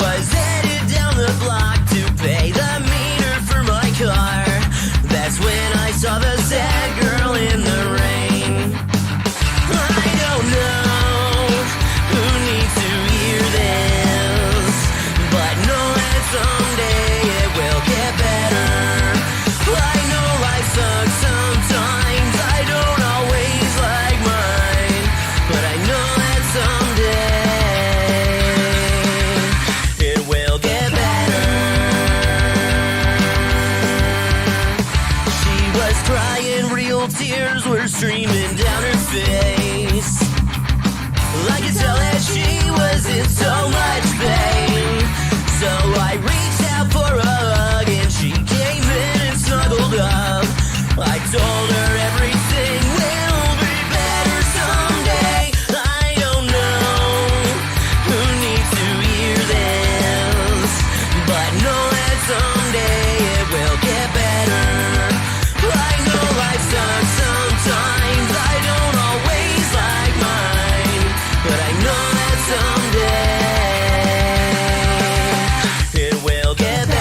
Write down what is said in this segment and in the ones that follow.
was headed down the block to pay the meter for my car. That's when I saw the sad girl in the rain. I don't know who needs to hear this, but know that someday it will get better. I know life sucks sometimes, I don't always like mine, but I know that someday it will get better. She was crying, real tears were streaming down her face. I could tell that she was in so much pain. So I reached out for a hug and she came in and snuggled up. I told her everything will be better someday. I don't know who needs to hear this, but know that someday it will get better. I know life sucks sometimes, I don't always like mine, but I know that someday it will get better.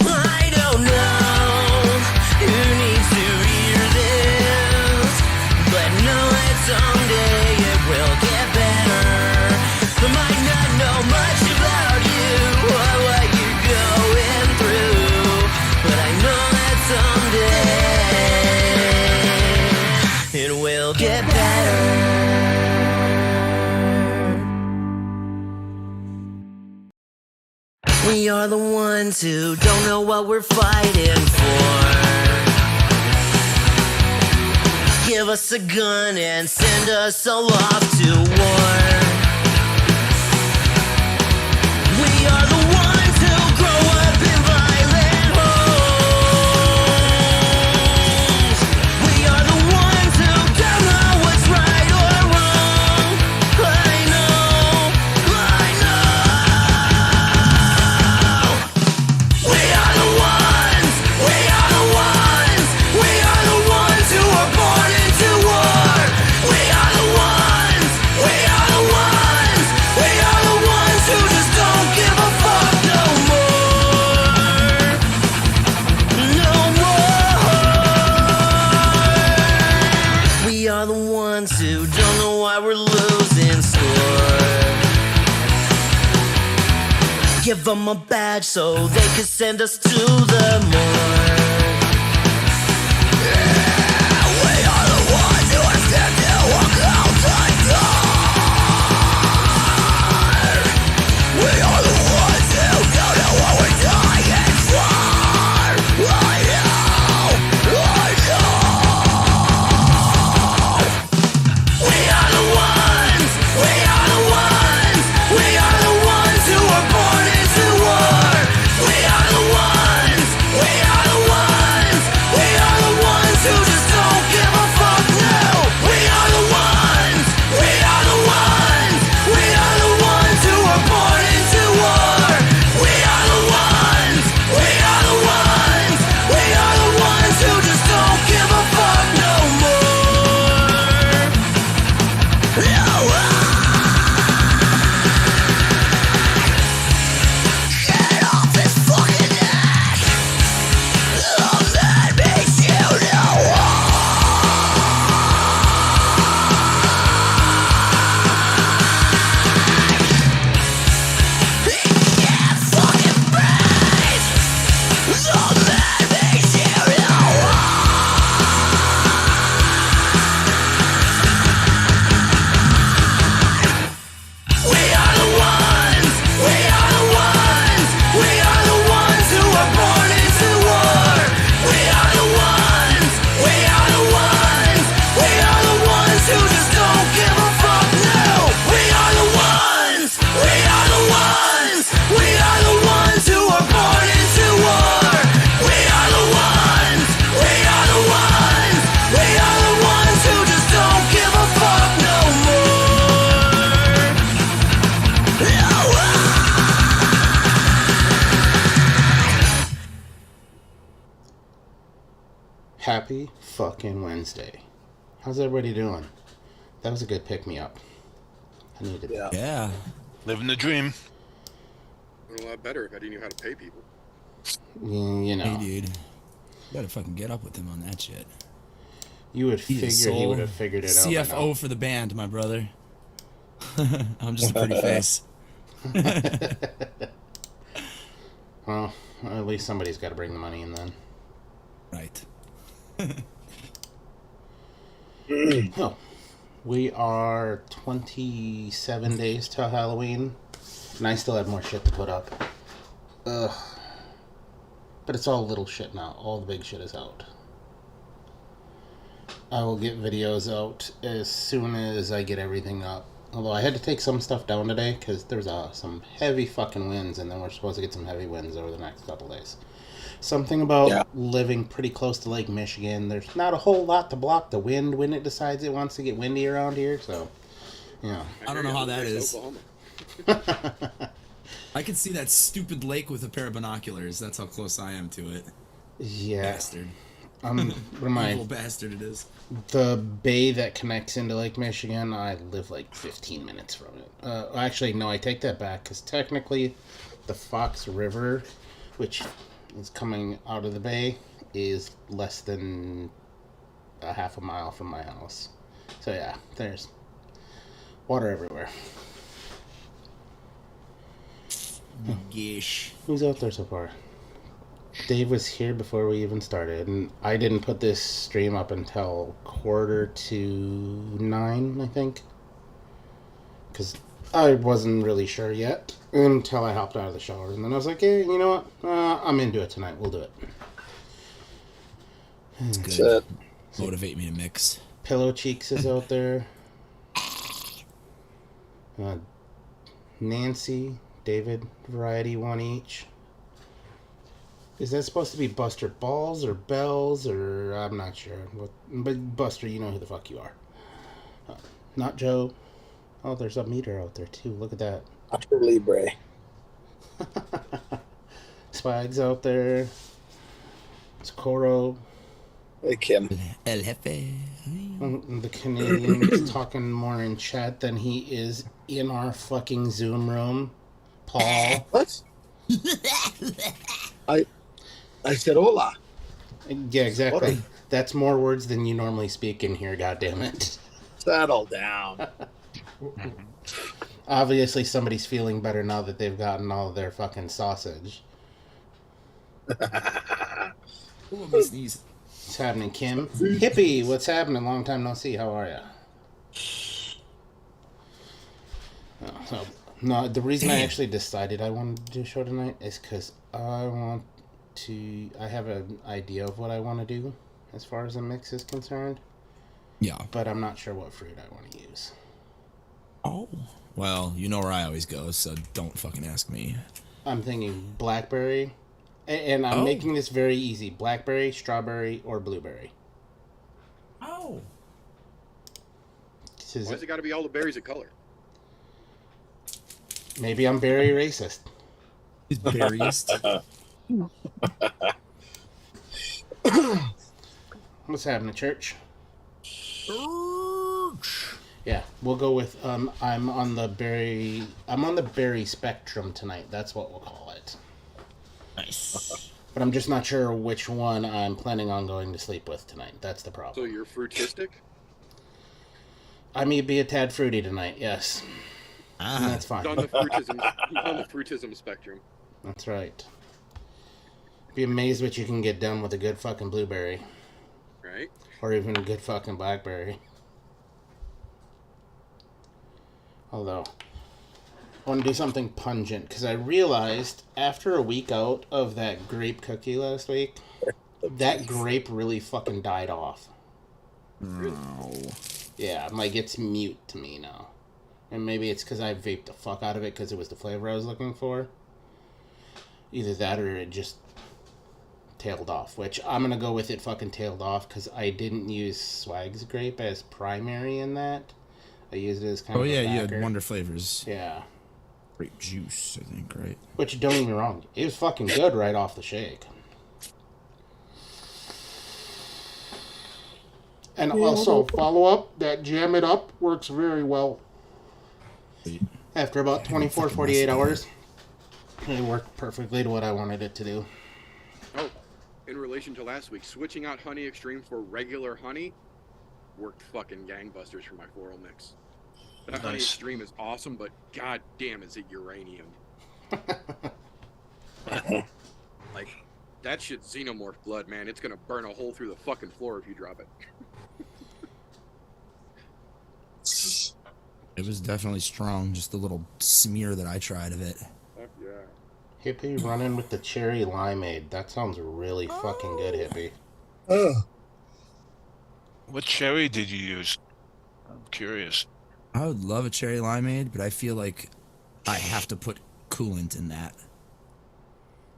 I don't know who needs to hear this, but know that someday it will get better. I might not know much about you or what you're going through, but I know that someday it will get better. We are the ones who don't know what we're fighting for. Give us a gun and send us all off to war. We are the ones who grow up in violent homes. We are the ones who don't know what's right or wrong. I know. We are the ones who were born into war. We are the ones who just don't give a fuck no more. No more. We are the ones who don't know why we're losing score. Give them a badge so they can send us to the morgue. We are the ones who are scared to walk outside dark. We are the ones who don't know what we're dying for. I know. We are the ones who were born into war. We are the ones Happy fucking Wednesday. How's everybody doing? That was a good pick-me-up. I needed that. Yeah. Living the dream. A lot better if I didn't know how to pay people. You know. Hey, dude. You better fucking get up with him on that shit. You would figure he would have figured it out. CFO for the band, my brother. I'm just a pretty face. Well, at least somebody's got to bring the money in then. Right. Oh, we are 27 days till Halloween, and I still have more shit to put up. Ugh. But it's all little shit now. All the big shit is out. I will get videos out as soon as I get everything up. Although I had to take some stuff down today because there's some heavy fucking winds, and then we're supposed to get some heavy winds over the next couple days. Something about living pretty close to Lake Michigan. There's not a whole lot to block the wind when it decides it wants to get windy around here. So, yeah. I don't know how that is. I can see that stupid lake with a pair of binoculars. That's how close I am to it. Yeah. Bastard. What am I? Evil bastard it is. The bay that connects into Lake Michigan, I live like 15 minutes from it. Actually, no, I take that back, because technically the Fox River, which is coming out of the bay, is less than a half a mile from my house. So yeah, there's water everywhere. Gish. Who's out there so far? Dave was here before we even started, and I didn't put this stream up until 8:45, I think. Because I wasn't really sure yet until I hopped out of the shower, and then I was like, hey, you know what? I'm into it tonight. We'll do it. It's good. Motivate me to mix. Pillow Cheeks is out there. Nancy, David, variety, one each. Is that supposed to be Buster Balls or Bells or I'm not sure. But Buster, you know who the fuck you are. Not Joe. Oh, there's a meter out there too. Look at that. Oscar Libre. Swag's out there. It's Coro. Hey, Kim. El Jefe. The Canadian's talking more in chat than he is in our fucking Zoom room. Paul. What? I said hola. Yeah, exactly. That's more words than you normally speak in here, goddammit. Settle down. Obviously, somebody's feeling better now that they've gotten all of their fucking sausage. Sneeze. What's happening, Kim? Hippie, what's happening? Long time no see. How are you? No, the reason I actually decided I wanted to do a show tonight is because I have an idea of what I want to do as far as the mix is concerned. Yeah. But I'm not sure what fruit I want to use. Oh. Well, you know where I always go, so don't fucking ask me. I'm thinking blackberry. And I'm making this very easy. Blackberry, strawberry, or blueberry. Oh. Why's it got to be all the berries of color? Maybe I'm berry racist. He's berryist. What's happening, church? Yeah, we'll go with I'm on the berry spectrum tonight. That's what we'll call it. Nice. But I'm just not sure which one I'm planning on going to sleep with tonight. That's the problem. So you're fruitistic? I may be a tad fruity tonight, yes. And that's fine. On the fruitism spectrum. That's right. Be amazed what you can get done with a good fucking blueberry. Right. Or even a good fucking blackberry. Although, I want to do something pungent, because I realized after a week out of that grape cookie last week, that grape really fucking died off. No. Yeah, like it's mute to me now. And maybe it's because I vaped the fuck out of it because it was the flavor I was looking for. Either that or it just tailed off, which I'm going to go with it fucking tailed off because I didn't use Swag's grape as primary in that. I used it as kind of a you backer. had Wonder Flavors. Yeah. Grape juice, I think, right? Which, don't get me wrong, it was fucking good right off the shake. And also, follow up, that jam it up works very well. After about 24, 48 hours, it worked perfectly to what I wanted it to do. Oh, in relation to last week, switching out Honey Extreme for regular honey worked fucking gangbusters for my floral mix. That Honey Extreme is awesome, but god damn is it uranium. Like, that shit's xenomorph blood, man. It's gonna burn a hole through the fucking floor if you drop it. It was definitely strong. Just the little smear that I tried of it. Fuck yeah. Hippie running with the cherry limeade. That sounds really fucking good, Hippie. What cherry did you use? I'm curious. I would love a cherry limeade, but I feel like I have to put coolant in that.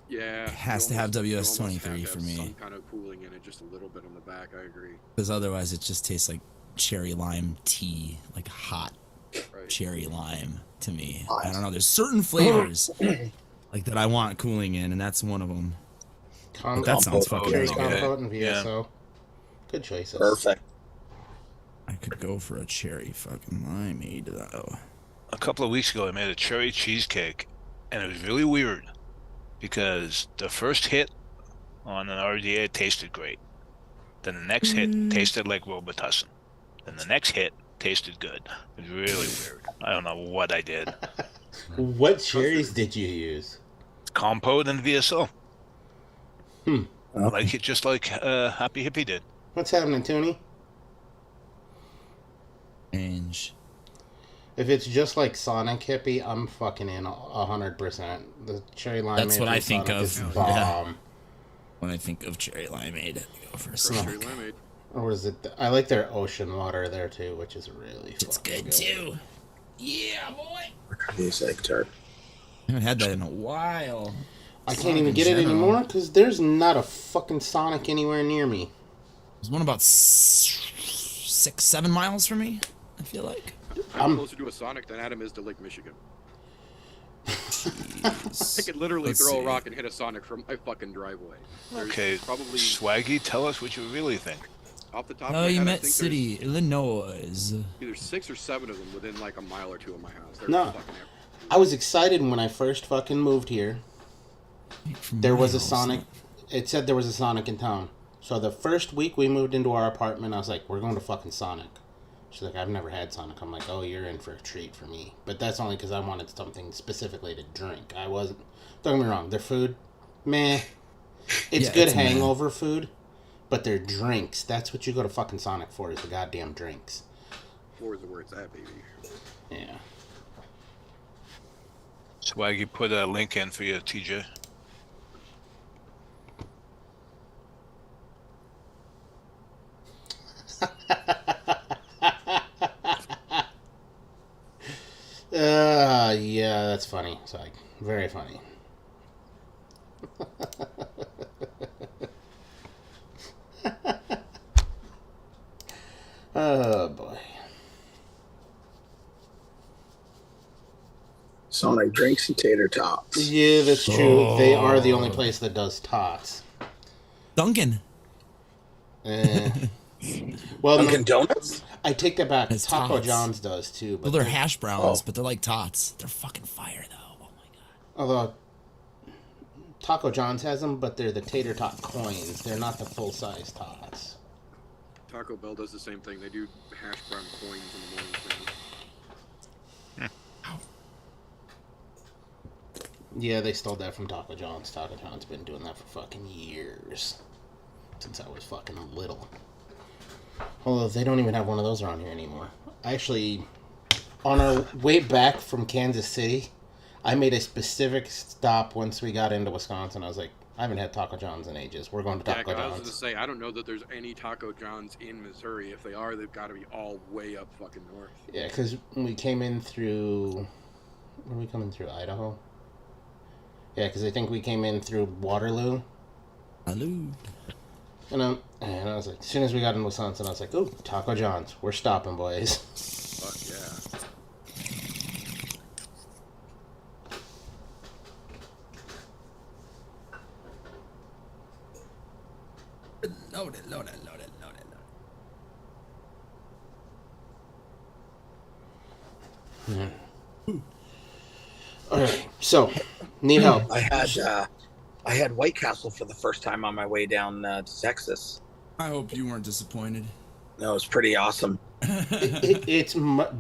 Yeah. It has to have WS-23 for me. Some kind of cooling in it, just a little bit on the back, I agree. Because otherwise it just tastes like cherry lime tea, like hot cherry lime to me. I don't know. There's certain flavors like that I want cooling in, and that's one of them. But that sounds fucking cherry really good. compote and VSO. Good choices. Perfect. I could go for a cherry fucking limeade though. A couple of weeks ago, I made a cherry cheesecake, and it was really weird because the first hit on an RDA tasted great. Then the next hit tasted like Robitussin. Then the next hit tasted good. It was really weird. I don't know what I did. What cherries did you use? Compote and VSO. Like it, just like Happy Hippie did. What's happening, Toonie? Change. If it's just like Sonic Hippie, I'm fucking in 100%. The cherry limeade. That's what I think Sonic of. is bomb. When I think of cherry limeade, I go for a Cherry Sonic. limeade. Or is it? I like their ocean water there too, which is really. It's fucking good too. Yeah, boy. Music tart. I haven't had that in a while. I can't Sonic even in get it general. anymore because there's not a fucking Sonic anywhere near me. There's one about 6-7 miles from me, I feel like. I'm closer to a Sonic than Adam is to Lake Michigan. I could literally Let's throw see. a rock and hit a Sonic from my fucking driveway. There's Okay, probably Swaggy, tell us what you really think. off the top of Oh, my you head, I met think City, Illinois. there's either 6 or 7 of them within like a mile or two of my house. They're No. fucking everywhere. I was excited when I first fucking moved here. There was a Sonic. It said there was a Sonic in town. So the first week we moved into our apartment, I was like, we're going to fucking Sonic. She's like, I've never had Sonic. I'm like, oh, you're in for a treat for me. But that's only because I wanted something specifically to drink. I wasn't... Don't get me wrong. Their food, meh. It's Yeah, good it's meh. hangover food. But their drinks, that's what you go to fucking Sonic for, is the goddamn drinks. Floors are where it's at, baby. Yeah. Swaggy, put a link in for you, TJ. Yeah, that's funny. It's like, very funny. Oh, boy. Sonic drinks and tater tots. Yeah, that's true. They are the only place that does tots. Dunkin'. Eh. Well, Dunkin' Donuts? I take that back. It's Taco tots. John's does too. Well, they're hash browns, Oh. but they're like tots. They're fucking fire, though. Oh, my God. Although Taco John's has them, but they're the tater tot coins. They're not the full size tots. Taco Bell does the same thing. They do hash brown coins in the morning thing. Yeah, they stole that from Taco John's. Taco John's been doing that for fucking years. Since I was fucking little. Although they don't even have one of those around here anymore. Actually, on our way back from Kansas City, I made a specific stop once we got into Wisconsin. I was like, I haven't had Taco John's in ages. We're going to Yeah, Taco 'cause I was going to John's. say, I don't know that there's any Taco John's in Missouri. If they are, they've got to be all way up fucking north. Yeah, because we came in through... Where are we coming through? Idaho? Yeah, because I think we came in through Waterloo. Hello. And I was like, as soon as we got in Wisconsin, I was like, oh, Taco John's. We're stopping, boys. Fuck yeah. Load it. All right, so need help. I had White Castle for the first time on my way down to Texas. I hope you weren't disappointed. That was pretty awesome.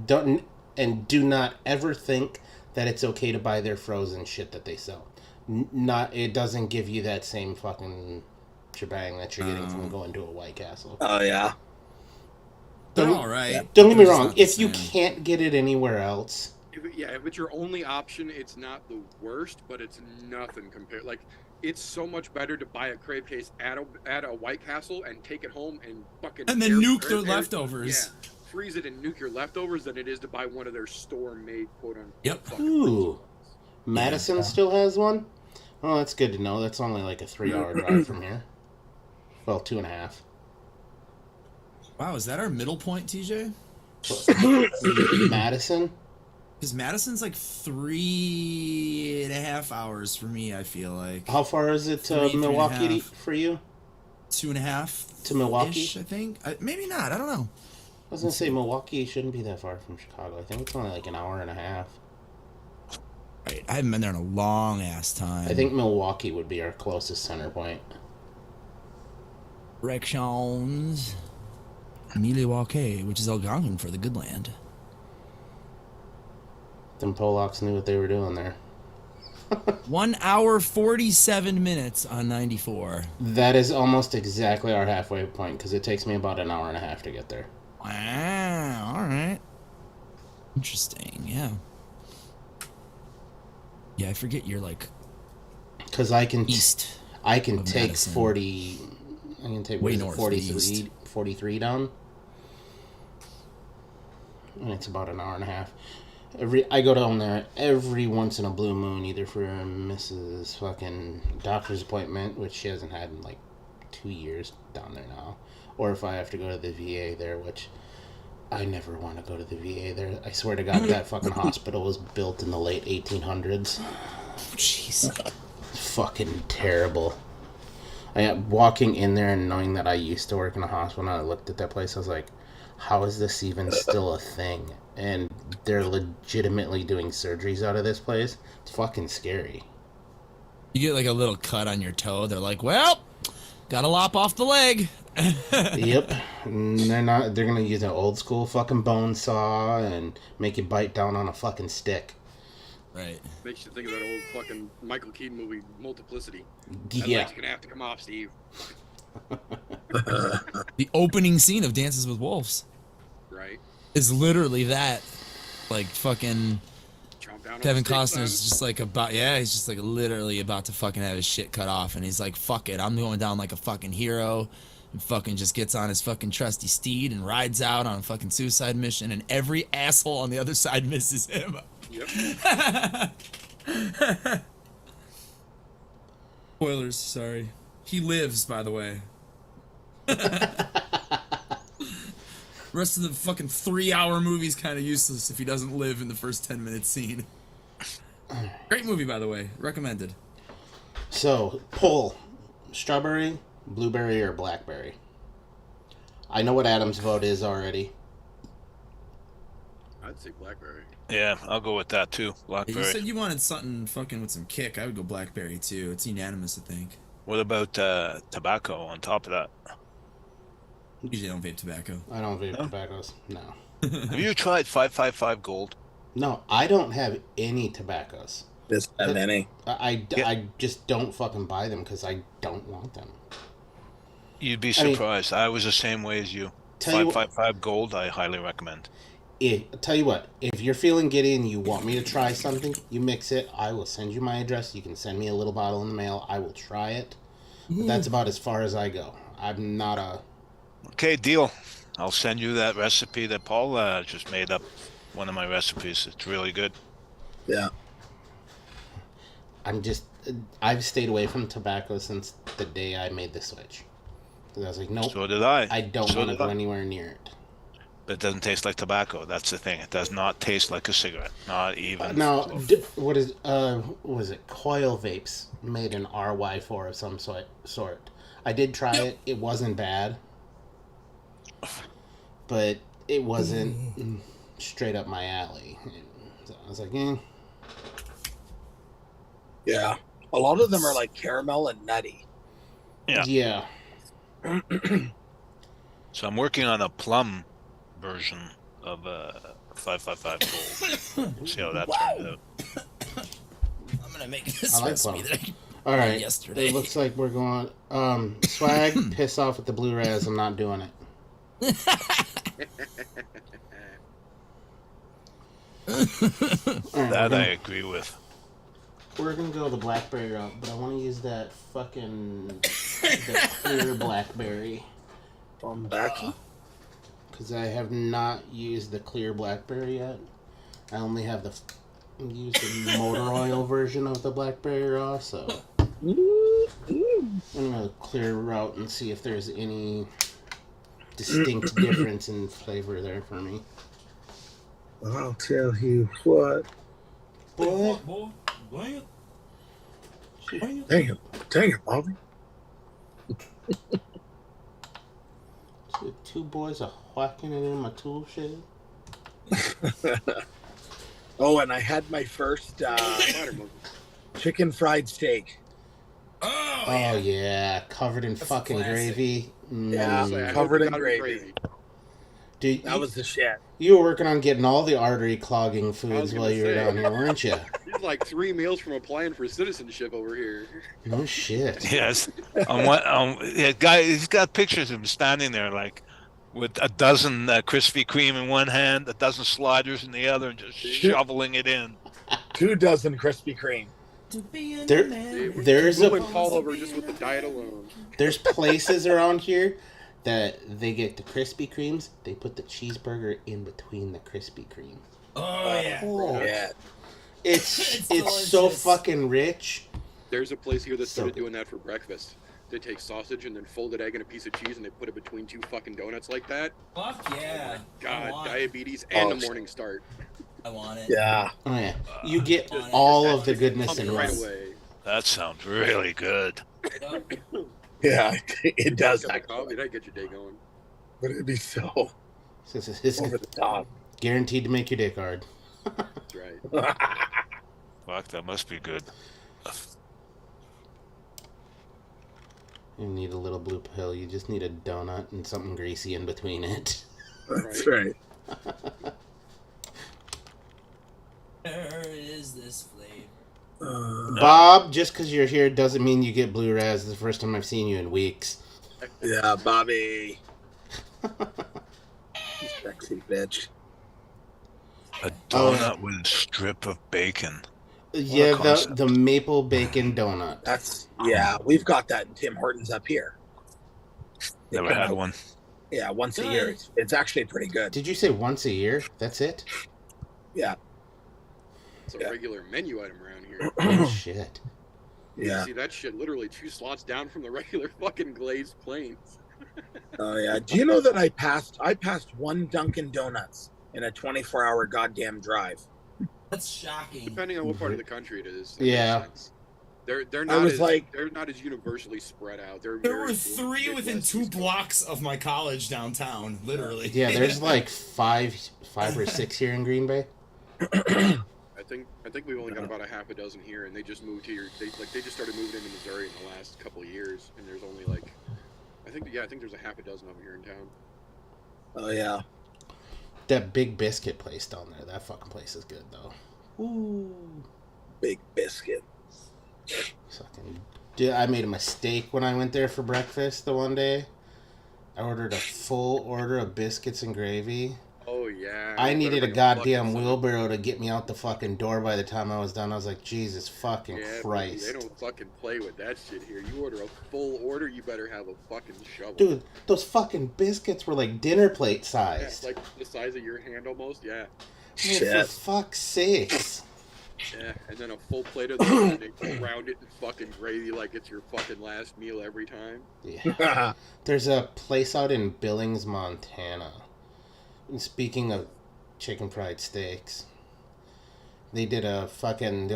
Don't and do not ever think that it's okay to buy their frozen shit that they sell. It doesn't give you that same fucking shebang that you're getting from going to a White Castle. Oh yeah. They're all right. Don't get me They're just wrong. not the If you same. can't get it anywhere else, If it's your only option, it's not the worst, but it's nothing compared. Like, it's so much better to buy a crave case at a White Castle and take it home and fucking And then nuke the leftovers. Yeah, freeze it and nuke your leftovers than it is to buy one of their store-made quote-unquote. Yep. fucking ooh, frozen ones. Madison still has one. Oh, that's good to know. That's only like a 3-hour drive from here. Well, 2.5. Wow, is that our middle point, TJ? Madison. Because Madison's like 3.5 hours for me, I feel like. How far is it to 3.5. Milwaukee for you? 2.5 To Milwaukee? I think. Maybe not. I don't know. I was gonna say Milwaukee shouldn't be that far from Chicago. I think it's only like an hour and a half. Right. I haven't been there in a long ass time. I think Milwaukee would be our closest center point. Directions. Milwaukee, which is Algonquin for the good land. Them Polacks knew what they were doing there. 1 hour 47 minutes on 94. That is almost exactly our halfway point because it takes me about an hour and a half to get there. Wow. All right. Interesting. Yeah. Yeah, I forget you're like Because I can east. I can of take Madison. 40. I can take Way what is it, north, 43, east. 43 down. And it's about an hour and a half. I go down there every once in a blue moon, either for Mrs. fucking doctor's appointment, which she hasn't had in like 2 years down there now, or if I have to go to the VA there, which I never want to go to the VA there. I swear to God, that fucking hospital was built in the late 1800s. Jeez. Fucking terrible. Walking in there and knowing that I used to work in a hospital, and I looked at that place, I was like, how is this even still a thing? And they're legitimately doing surgeries out of this place. It's fucking scary. You get like a little cut on your toe. They're like, well, gotta lop off the leg. Yep. And they're gonna use an old school fucking bone saw and make you bite down on a fucking stick. Right. Makes you think of that old fucking Michael Keaton movie, Multiplicity. That Yeah. leg's gonna have to come off, Steve. The opening scene of Dances with Wolves Right? is literally that. Like fucking Chomp down on Kevin the steak, Costner's son. just like he's just like literally about to fucking have his shit cut off, and he's like, fuck it, I'm going down like a fucking hero, and fucking just gets on his fucking trusty steed and rides out on a fucking suicide mission, and every asshole on the other side misses him. Yep. Spoilers, sorry. He lives, by the way. Rest of the fucking 3-hour movie's kind of useless if he doesn't live in the first 10-minute scene. Great movie, by the way. Recommended. So, poll. Strawberry, blueberry, or blackberry? I know what Adam's vote is already. I'd say blackberry. Yeah, I'll go with that too. You Blackberry. said you wanted something fucking with some kick. I would go blackberry, too. It's unanimous, I think. What about tobacco on top of that? Usually don't vape tobacco. I don't vape No? tobaccos. No. Have you tried 555 Gold? No, I don't have any tobaccos. Doesn't have any. I just don't fucking buy them because I don't want them. You'd be I mean- surprised. I was the same way as you. Tell you what- 555 Gold, I highly recommend. Tell you what, if you're feeling giddy and you want me to try something, you mix it. I will send you my address. You can send me a little bottle in the mail. I will try it. But that's about as far as I go. I'm not a... Okay, deal. I'll send you that recipe that Paul just made up. One of my recipes. It's really good. Yeah. I've stayed away from tobacco since the day I made the switch. Because I was like, nope, So did I. I don't So want to did go I. anywhere near it. But it doesn't taste like tobacco. That's the thing. It does not taste like a cigarette. Not even. Now, close. what was it? Coil vapes made an RY4 of some sort. I did try it. It wasn't bad. But it wasn't straight up my alley. So I was like, eh. Yeah. A lot of them are like caramel and nutty. Yeah. So I'm working on a plum version of 555 Gold. We'll see how that turns out. I'm gonna make this I like recipe plum. that I All right. yesterday. It looks like we're going. Swag, piss off with the blue raz. I'm not doing it. All right, That I agree with. we're gonna go the blackberry route, but I want to use that fucking the clear blackberry From Becky. because I have not used the clear blackberry yet. I only have used the motor oil version of the blackberry raw, so I'm gonna clear route and see if there's any distinct difference in flavor there for me. I'll tell you what. Boy. Dang it, Bobby. Two boys are whacking it in my tool shed. Oh, and I had my first chicken fried steak. Oh yeah, covered in That's fucking classic. gravy. Yeah, covered in gravy. Dude, That was the shit. you were working on getting all the artery clogging foods gonna while you were say. down here, weren't you? He's like 3 meals from applying for citizenship over here. No shit. Yes. He's got pictures of him standing there like with a dozen Krispy Kreme in one hand, a dozen sliders in the other, and just shoveling it in. 2 dozen Krispy Kreme. There's Women fall over just with the diet alone. There's places around here that they get the Krispy Kremes. They put the cheeseburger in between the Krispy Kreme. Oh yeah. Yeah. It's It's so delicious. fucking rich. There's a place here that started good. doing that for breakfast. They take sausage and then folded egg and a piece of cheese and they put it between 2 fucking donuts like that. Fuck yeah. God, diabetes and a morning start. I want it. Yeah. Oh yeah, you get all of the goodness Pumping in right one. away. That sounds really good. Yeah, it does Cup of actually. coffee, that'd get your day going. But it'd be so It's over the top. guaranteed to make your dick hard. That's right. Fuck, that must be good. You need a little blue pill. You just need a donut and something greasy in between it. That's right. Where is this flavor? Bob, just because you're here doesn't mean you get blue raz. It's the first time I've seen you in weeks. Yeah, Bobby. Sexy bitch. A donut with a strip of bacon. Yeah, a concept. the maple bacon donut. That's we've got that in Tim Hortons up here. They Never come had out, one. Yeah, once a year. It's actually pretty good. Did you say once a year? That's it? Yeah. It's a Yeah. regular menu item around here. Oh, shit. Yeah. You see that shit literally 2 slots down from the regular fucking glazed plains. Oh yeah. Do you know that I passed 1 Dunkin' Donuts in a 24-hour goddamn drive? That's shocking. Depending on what part of the country it is. Yeah. Makes sense. They're I not was as like- they're not as universally spread out. They're There very were 3 within Midwest, 2 East Coast. blocks of my college downtown, literally. Yeah, there's like five or six here in Green Bay. I think we've only got about a half a dozen here, and they just moved here. They just started moving into Missouri in the last couple of years, and there's only like I think there's a half a dozen of them here in town. Oh yeah. That Big Biscuit place down there, that fucking place is good though. Ooh. Big biscuit. Fucking. Dude, I made a mistake when I went there for breakfast the one day. I ordered a full order of biscuits and gravy. Oh yeah. I you needed better a bring fucking goddamn some. wheelbarrow to get me out the fucking door by the time I was done. I was like, Jesus fucking Yeah, Christ. they don't fucking play with that shit here. You order a full order, you better have a fucking shovel. Dude, those fucking biscuits were like dinner plate Yeah, sized. like the size of your hand almost. Yeah. Man, for Shit. fuck's sakes. Yeah, and then a full plate of those, and they round it in fucking gravy like it's your fucking last meal every time. Yeah. There's a place out in Billings, Montana. And speaking of chicken fried steaks, they did a fucking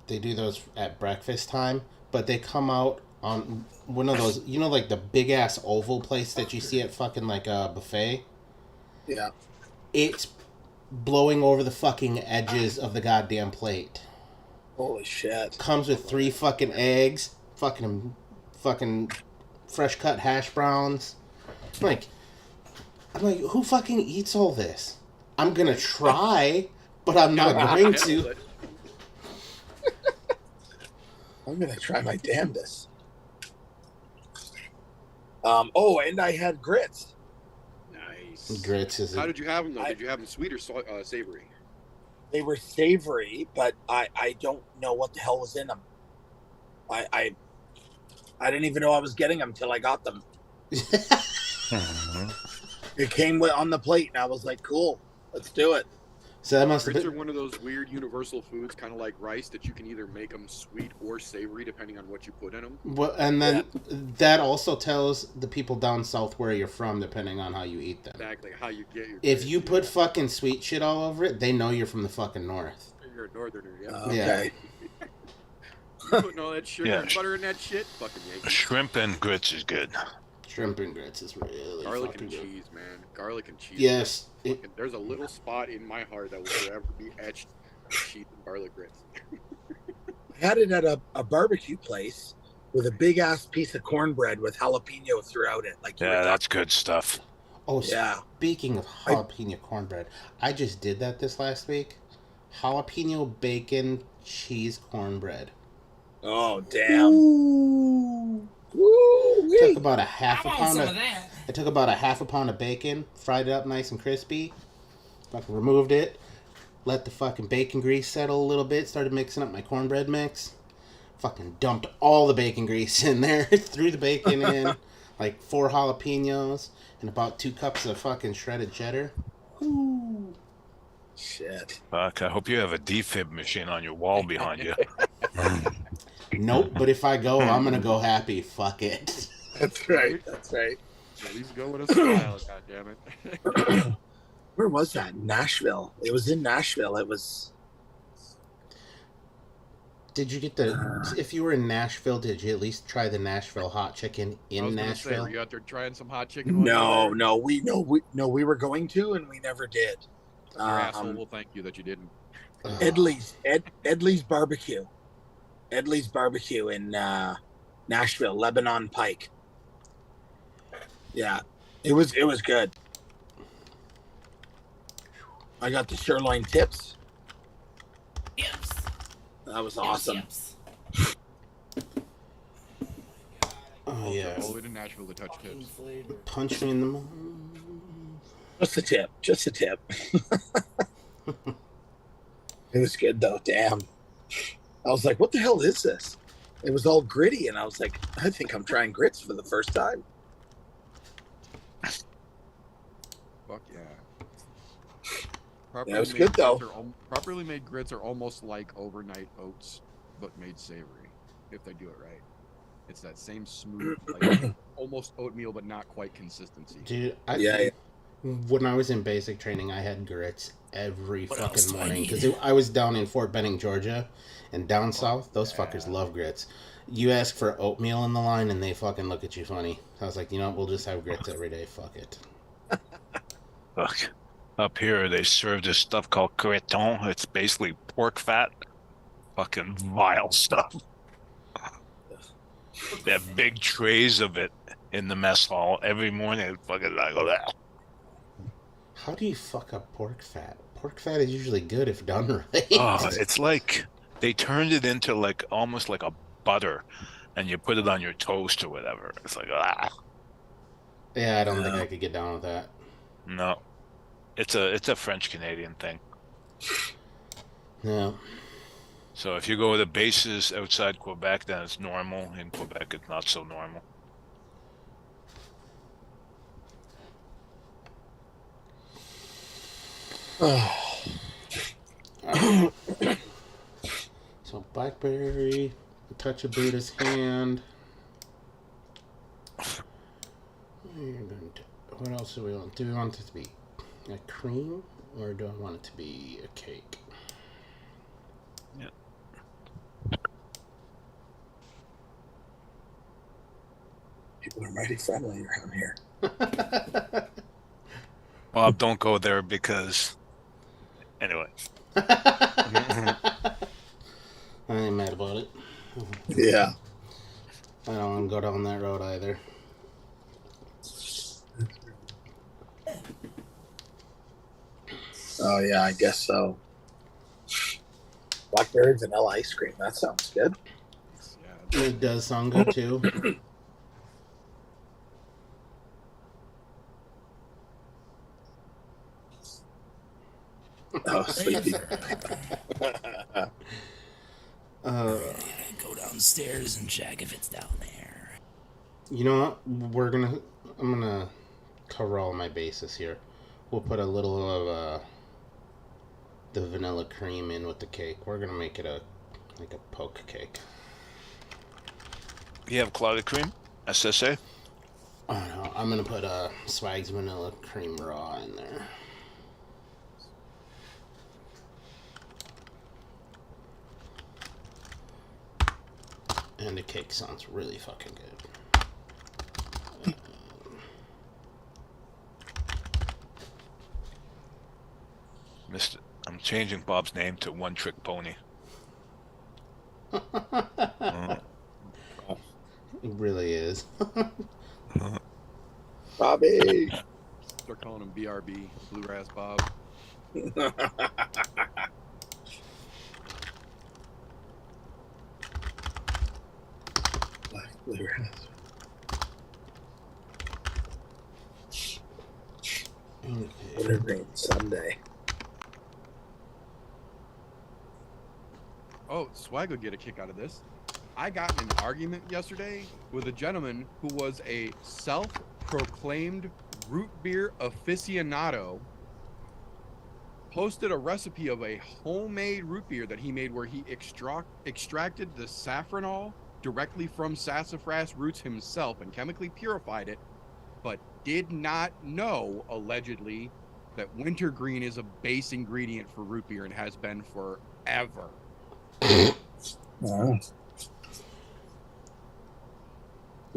they do those at breakfast time, but they come out on one of those, you know, like the big ass oval place that you see at fucking like a buffet. Yeah. It's blowing over the fucking edges of the goddamn plate. Holy shit. Comes with 3 fucking eggs, fucking fresh cut hash browns. I'm like, who fucking eats all this? I'm gonna try, but I'm not going to. I'm gonna try my damnedest. Oh, and I had grits. Nice. Grits is. How did you have them though? Did you have them sweet or savory? They were savory, but I don't know what the hell was in them. I didn't even know I was getting them till I got them. It came on the plate, and I was like, "Cool, let's do it." So that must have Grits been. are one of those weird universal foods, kind of like rice, that you can either make them sweet or savory depending on what you put in them. Well, and then that also tells the people down south where you're from, depending on how you eat them. Exactly how you get your. If grits, you put yeah. fucking sweet shit all over it, they know you're from the fucking north. You're a northerner, yeah. Okay. Putting all that sugar Yeah. and butter in that shit, fucking Yankee. Shrimp and grits is good. Shrimp and grits is really Garlic fucking and good. cheese, man. Garlic and cheese. Yes. Fucking- there's a little spot in my heart that will forever be etched with cheese and garlic grits. I had it at a barbecue place with a big ass piece of cornbread with jalapeno throughout it. Like you were Yeah, talking- that's good stuff. Oh, Yeah. speaking of jalapeno cornbread, I just did that this last week. Jalapeno bacon cheese cornbread. Oh damn. Ooh. Woo-wee. Took about a half a pound of. I took about a half a pound of bacon, fried it up nice and crispy. Fucking removed it. Let the fucking bacon grease settle a little bit. Started mixing up my cornbread mix. Fucking dumped all the bacon grease in there. Threw the bacon in. Like 4 jalapenos. And about 2 cups of fucking shredded cheddar. Ooh. Shit. Fuck, I hope you have a defib machine on your wall behind you. Nope, but if I go, I'm gonna go happy. Fuck it. That's right. That's right. At least go with a style, goddammit. Where was that? Nashville. It was in Nashville. It was. Did you get the... If you were in Nashville, did you at least try the Nashville hot chicken I in was gonna Nashville? Say, were you out there trying some hot chicken? while you No, were no, we were going to, and we never did. there? Your asshole will thank you that you didn't. Ugh. Edley's barbecue. Edley's barbecue in Nashville, Lebanon Pike. Yeah, it was good. I got the sirloin tips. Yips. That was awesome. Yips. Oh, yeah. All the way to Nashville to touch tips. Punch me in the... Just a tip. Just a tip. It was good though. Damn. I was like, what the hell is this? It was all gritty, and I was like, I think I'm trying grits for the first time. Fuck yeah. Yeah, it was good, though. Properly made grits are almost like overnight oats, but made savory, if they do it right. It's that same smooth, like almost oatmeal, but not quite consistency. Dude, Yeah. when I was in basic training, I had grits every What else fucking do I morning. need? Because I was down in Fort Benning, Georgia, and down south, those fuckers love grits. You ask for oatmeal in the line, and they fucking look at you funny. I was like, you know what, we'll just have grits every day. Fuck it. Fuck. Up here, they serve this stuff called creton. It's basically pork fat. Fucking vile stuff. They have big trays of it in the mess hall every morning. Fucking, I go that. How do you fuck up pork fat? Pork fat is usually good if done right. Oh, it's like they turned it into like almost like a butter, and you put it on your toast or whatever. It's like Yeah, I don't think I could get down with that. no. It's a French Canadian thing. No. So if you go to bases outside Quebec, then it's normal. In Quebec, it's not so normal. So blackberry, a touch of Buddha's hand. What else do we want? Do we want it to be a cream, or do I want it to be a cake? Yeah. People are mighty friendly around here. Bob, don't go there because Anyway. I ain't mad about it. Yeah. I don't want to go down that road either. Oh yeah, I guess so. Blackberry vanilla ice cream. That sounds good. Yeah. It does sound good too. Oh, sleepy. Go downstairs and check if it's down there. You know what? I'm gonna cover all my bases here. We'll put a little of the vanilla cream in with the cake. We're gonna make it like a poke cake. You have clouded cream? SSA? I don't know. I'm gonna put Swag's vanilla cream raw in there. And the cake sounds really fucking good. I'm changing Bob's name to One Trick Pony. It really is. Bobby. Start calling him BRB, Bluegrass Bob. Bluegrass. Wintergreen Sunday. Oh, Swag would get a kick out of this. I got in an argument yesterday with a gentleman who was a self-proclaimed root beer aficionado. Posted a recipe of a homemade root beer that he made where he extracted the saffronol directly from sassafras roots himself and chemically purified it, but did not know, allegedly, that wintergreen is a base ingredient for root beer and has been forever. Oh.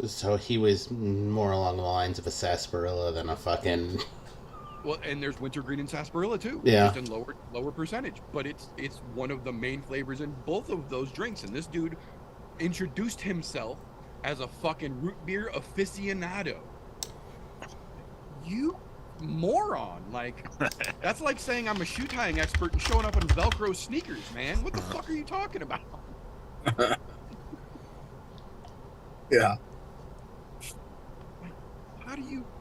So he was more along the lines of a sarsaparilla than a fucking... Well, and there's wintergreen and sarsaparilla too. Yeah. Just in lower percentage, but it's one of the main flavors in both of those drinks. And this dude introduced himself as a fucking root beer aficionado. You moron! Like, that's like saying I'm a shoe tying expert and showing up in Velcro sneakers, man. What the fuck are you talking about? Yeah.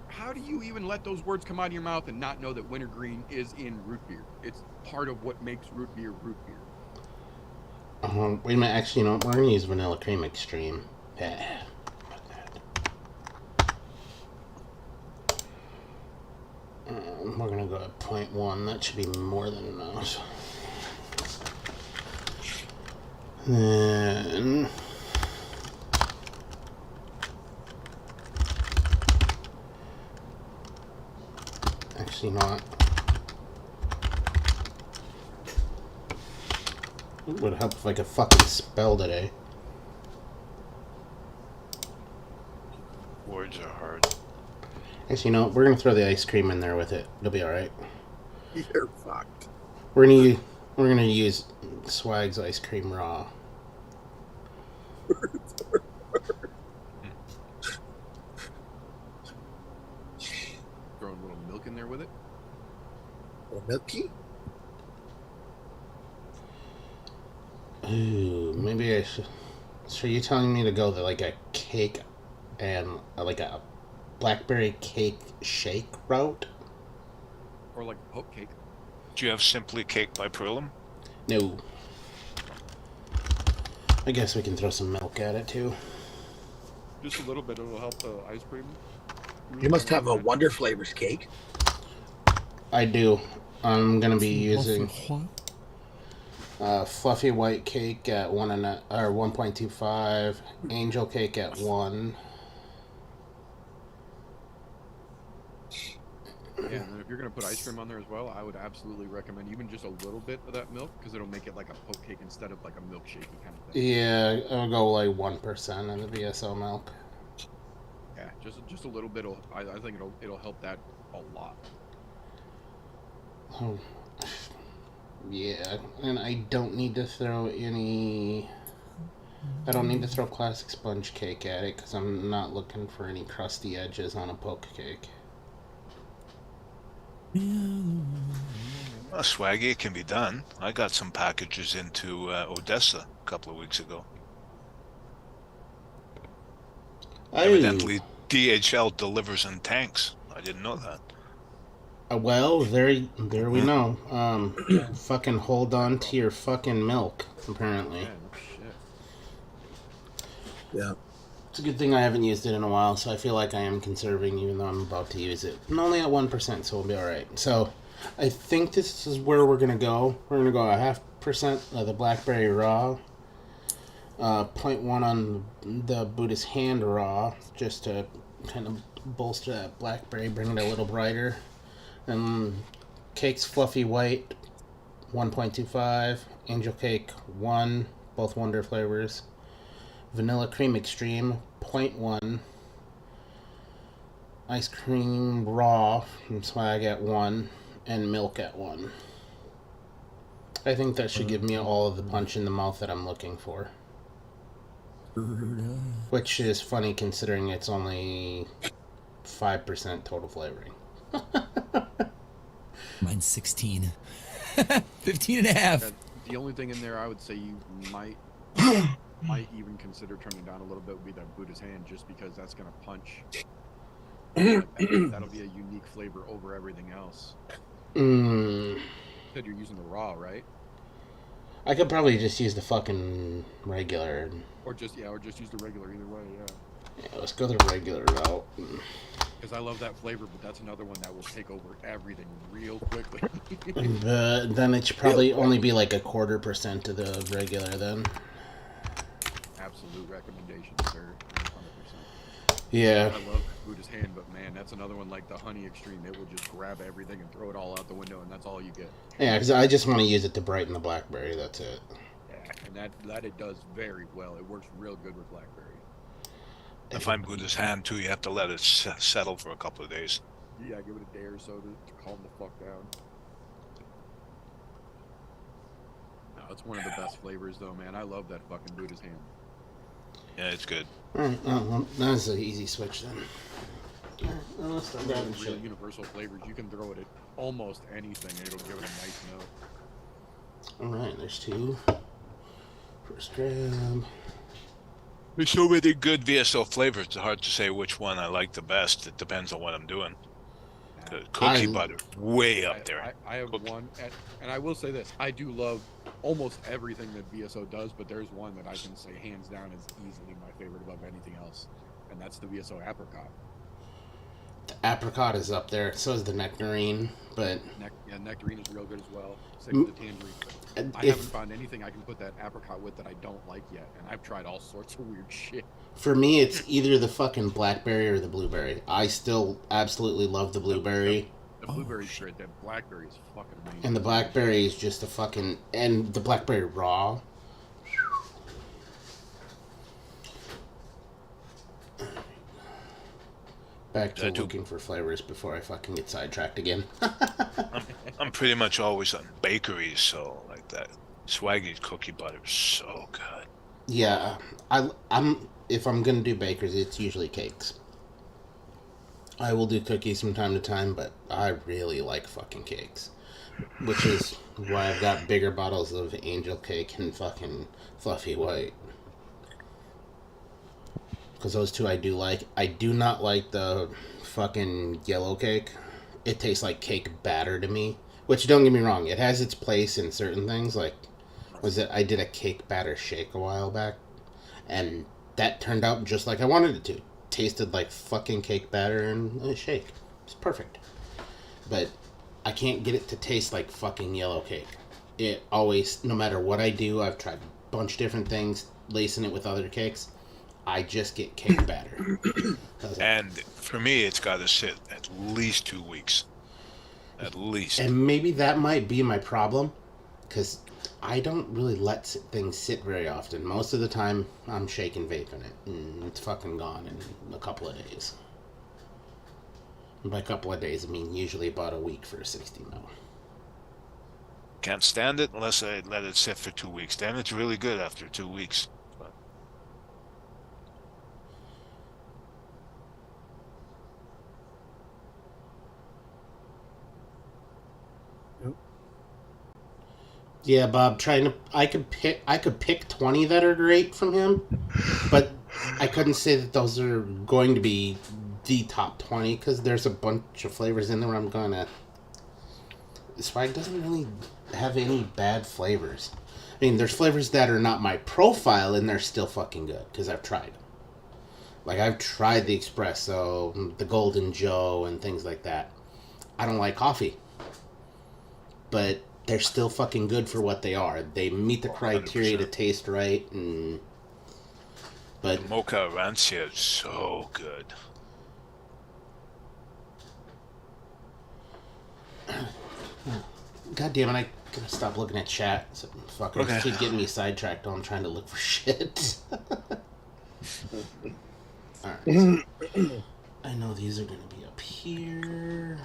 How do you even let those words come out of your mouth and not know that wintergreen is in root beer? It's part of what makes root beer root beer. Wait a minute, actually, you know what? We're gonna use vanilla cream extreme. Yeah. We're gonna go at 0.1. That should be more than enough. Then... Actually not. It would help if I could fucking spell today. Words are hard. Actually, you know, we're gonna throw the ice cream in there with it. It'll be all right. You're fucked. We're gonna use Swag's ice cream raw. Throwing a little milk in there with it. Or milky? Ooh, maybe I should. So you're telling me to go to like a cake and like a blackberry cake shake route? Or like poke cake. Do you have Simply Cake by Prilum? No. I guess we can throw some milk at it too. Just a little bit, it'll help the ice cream. You must have a Wonder Flavors cake. I do. I'm gonna be using fluffy white cake at 1.25, angel cake at 1. Yeah, and then if you're gonna put ice cream on there as well, I would absolutely recommend even just a little bit of that milk because it'll make it like a poke cake instead of like a milkshakey kind of thing. Yeah, I'll go like 1% of the VSO milk. Yeah, just a little bit. I think it'll help that a lot. Oh. Yeah, and I don't need to throw any. I don't need to throw classic sponge cake at it because I'm not looking for any crusty edges on a poke cake. Well, swaggy, it can be done. I got some packages into Odessa a couple of weeks ago. Evidently, DHL delivers in tanks. I didn't know that. Well, there we know. Fucking hold on to your fucking milk, apparently. Yeah, no shit. Yeah. It's a good thing I haven't used it in a while, so I feel like I am conserving even though I'm about to use it. I'm only at 1%, so we'll be alright. So, I think this is where we're going to go. We're going to go 0.5% of the blackberry raw. 0.1 on the Buddhist hand raw, just to kind of bolster that blackberry, bring it a little brighter. And cake's fluffy white, 1.25. Angel cake 1, both wonder flavors. Vanilla cream extreme 0.1. Ice cream raw from swag at 1, and milk at 1. I think that should give me all of the punch in the mouth that I'm looking for. Which is funny considering it's only 5% total flavoring. Mine's 16. 15 and a half. The only thing in there I would say you might even consider turning down a little bit would be that Buddha's hand, just because that's gonna punch. That'll be a unique flavor over everything else. Mm. Said you're using the raw, right? I could probably just use the fucking regular. Or just use the regular. Either way, yeah. Yeah, let's go the regular route. Because I love that flavor, but that's another one that will take over everything real quickly. But then it should probably only be like 0.25% of the regular then. Absolute recommendation, sir. 100%. Yeah. I love Buddha's hand, but man, that's another one like the honey extreme. It will just grab everything and throw it all out the window, and that's all you get. Yeah, because I just want to use it to brighten the blackberry, that's it. Yeah, and that it does very well. It works real good with blackberry. If I'm Buddha's hand too, you have to let it settle for a couple of days. Yeah, give it a day or so to calm the fuck down. No, it's one of the best flavors though, man. I love that fucking Buddha's hand. Yeah, it's good. Alright, well, that's an easy switch then. Alright, well, let's start One grabbing of the real shit. universal flavors. You can throw it at almost anything and it'll give it a nice note. Alright, there's 2. First grab. There's so many good VSO flavors. It's hard to say which one I like the best. It depends on what I'm doing. The cookie butter, way up there. I have one, and I will say this: I do love almost everything that VSO does, but there's one that I can say hands down is easily my favorite above anything else, and that's the VSO apricot. The apricot is up there, so is the nectarine, but... Nectarine is real good as well. Same with the tangerine. I haven't found anything I can put that apricot with that I don't like yet, and I've tried all sorts of weird shit. For me, it's either the fucking blackberry or the blueberry. I still absolutely love the blueberry. The blueberry's great. That blackberry is fucking amazing. And the blackberry is just a fucking... And the blackberry raw. Back to looking for flavors before I fucking get sidetracked again. I'm pretty much always on bakeries, so like that Swaggy's cookie butter is so good. Yeah, I'm if I'm gonna do bakers, it's usually cakes. I will do cookies from time to time, but I really like fucking cakes, which is why I've got bigger bottles of angel cake and fucking fluffy white. Because those two I do like. I do not like the fucking yellow cake. It tastes like cake batter to me. Which, don't get me wrong, it has its place in certain things. Like, I did a cake batter shake a while back. And that turned out just like I wanted it to. Tasted like fucking cake batter and a shake. It's perfect. But I can't get it to taste like fucking yellow cake. It always, no matter what I do, I've tried a bunch of different things, lacing it with other cakes. I just get cake batter. And for me, it's got to sit at least 2 weeks. At least. And maybe that might be my problem, because I don't really let things sit very often. Most of the time, I'm shaking vaping it, and it's fucking gone in a couple of days. And by a couple of days, I mean usually about a week for a 60 mil. Can't stand it unless I let it sit for 2 weeks. Then it's really good after 2 weeks. But Yeah, Bob. I could pick 20 that are great from him, but I couldn't say that those are going to be the top 20 because there's a bunch of flavors in there where I'm gonna. Swag doesn't really have any bad flavors. I mean, there's flavors that are not my profile and they're still fucking good because I've tried them. Like I've tried the espresso, the Golden Joe, and things like that. I don't like coffee, but they're still fucking good for what they are. They meet the criteria 100%. to taste right, and but the mocha rancia is so good. God damn it, I gotta stop looking at chat. So fuckers Okay. keep getting me sidetracked while I'm trying to look for shit. Alright. I know these are gonna be up here.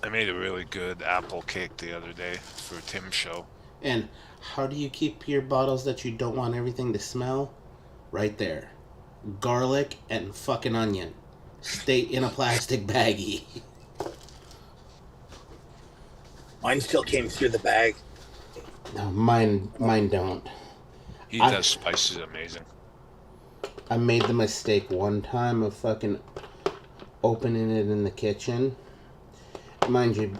I made a really good apple cake the other day for Tim's show. And how do you keep your bottles that you don't want everything to smell? Right there. Garlic and fucking onion. Stay in a plastic baggie. Mine still came through the bag. No, mine don't. He does spices amazing. I made the mistake one time of fucking opening it in the kitchen. Mind you,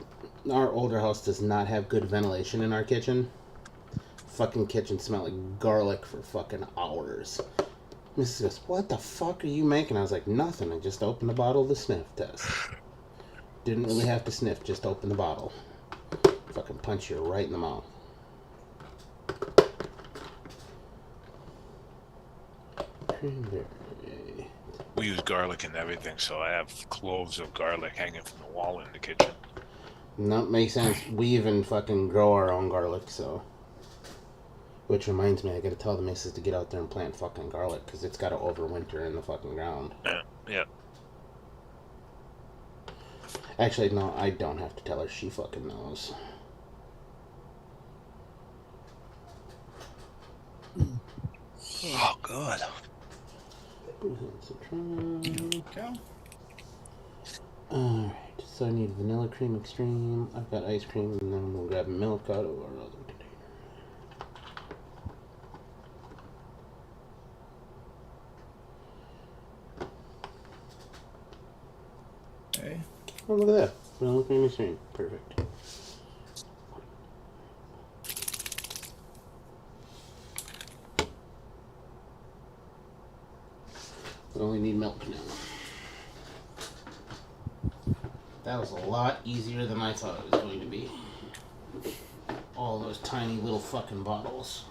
our older house does not have good ventilation in our kitchen. Fucking kitchen smelled like garlic for fucking hours. Mrs. goes, what the fuck are you making? I was like, nothing. I just opened the bottle to sniff test. Didn't really have to sniff, just open the bottle. Fucking punch you right in the mouth. We use garlic in everything, so I have cloves of garlic hanging from the wall in the kitchen. No, makes sense. We even fucking grow our own garlic, so. Which reminds me, I gotta tell the missus to get out there and plant fucking garlic, because it's gotta overwinter in the fucking ground. Yeah. Actually, no, I don't have to tell her. She fucking knows. Oh, God. Go. Alright, so I need vanilla cream extreme. I've got ice cream, and then we'll grab milk out of our other container. Okay. Oh, look at that. Vanilla cream extreme. Perfect. We only need milk now. That was a lot easier than I thought it was going to be. All those tiny little fucking bottles.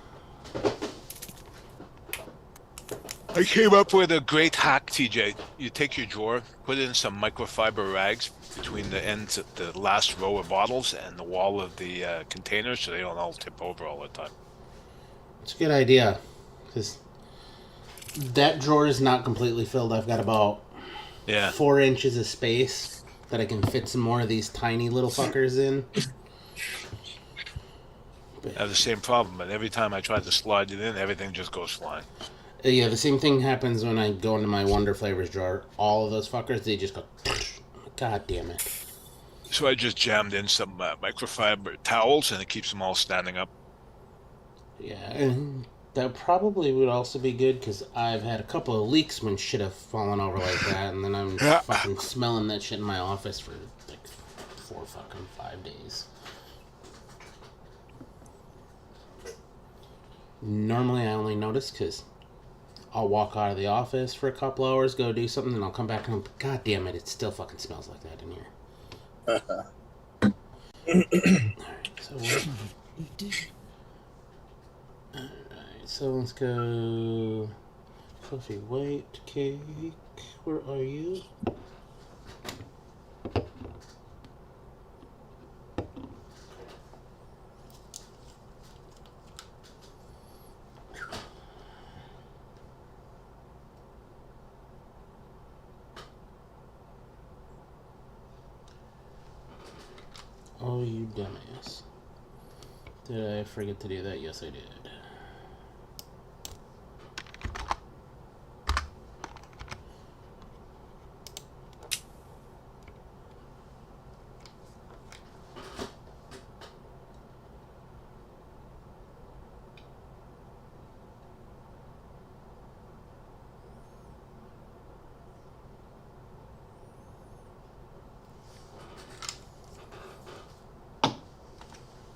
I came up with a great hack, TJ. You take your drawer, put in some microfiber rags between the ends of the last row of bottles and the wall of the container so they don't all tip over all the time. It's a good idea. Because that drawer is not completely filled. I've got about 4 inches of space that I can fit some more of these tiny little fuckers in. I have the same problem, but every time I try to slide it in, everything just goes flying. Yeah, the same thing happens when I go into my Wonder Flavors drawer. All of those fuckers, they just go... God damn it. So I just jammed in some microfiber towels, and it keeps them all standing up. Yeah, and that probably would also be good, because I've had a couple of leaks when shit have fallen over like that, and then I'm fucking smelling that shit in my office for like 4 fucking 5 days. Normally I only notice because I'll walk out of the office for a couple hours, go do something, and I'll come back and God damn it, it still fucking smells like that in here. Alright, so let's go fluffy white cake. Where are you? Oh, you dumbass. Did I forget to do that? Yes, I did.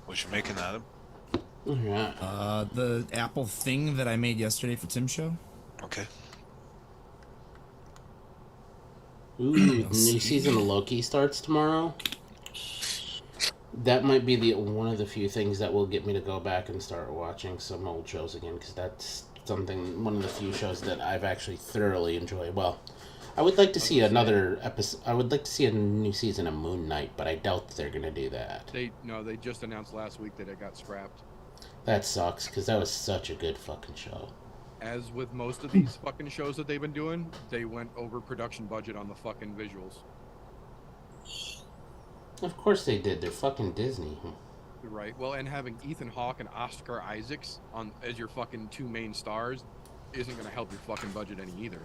What you making, Adam? Alright. The apple thing that I made yesterday for Tim's show. Okay. Ooh, the new season of Loki starts tomorrow. That might be one of the few things that will get me to go back and start watching some old shows again, because that's one of the few shows that I've actually thoroughly enjoyed. Well, I would like to see another episode. I would like to see a new season of Moon Knight, but I doubt they're gonna do that. They just announced last week that it got scrapped. That sucks, because that was such a good fucking show. As with most of these fucking shows that they've been doing, they went over production budget on the fucking visuals. Of course they did. They're fucking Disney. Right. Well, and having Ethan Hawke and Oscar Isaacs as your fucking two main stars isn't gonna help your fucking budget any either.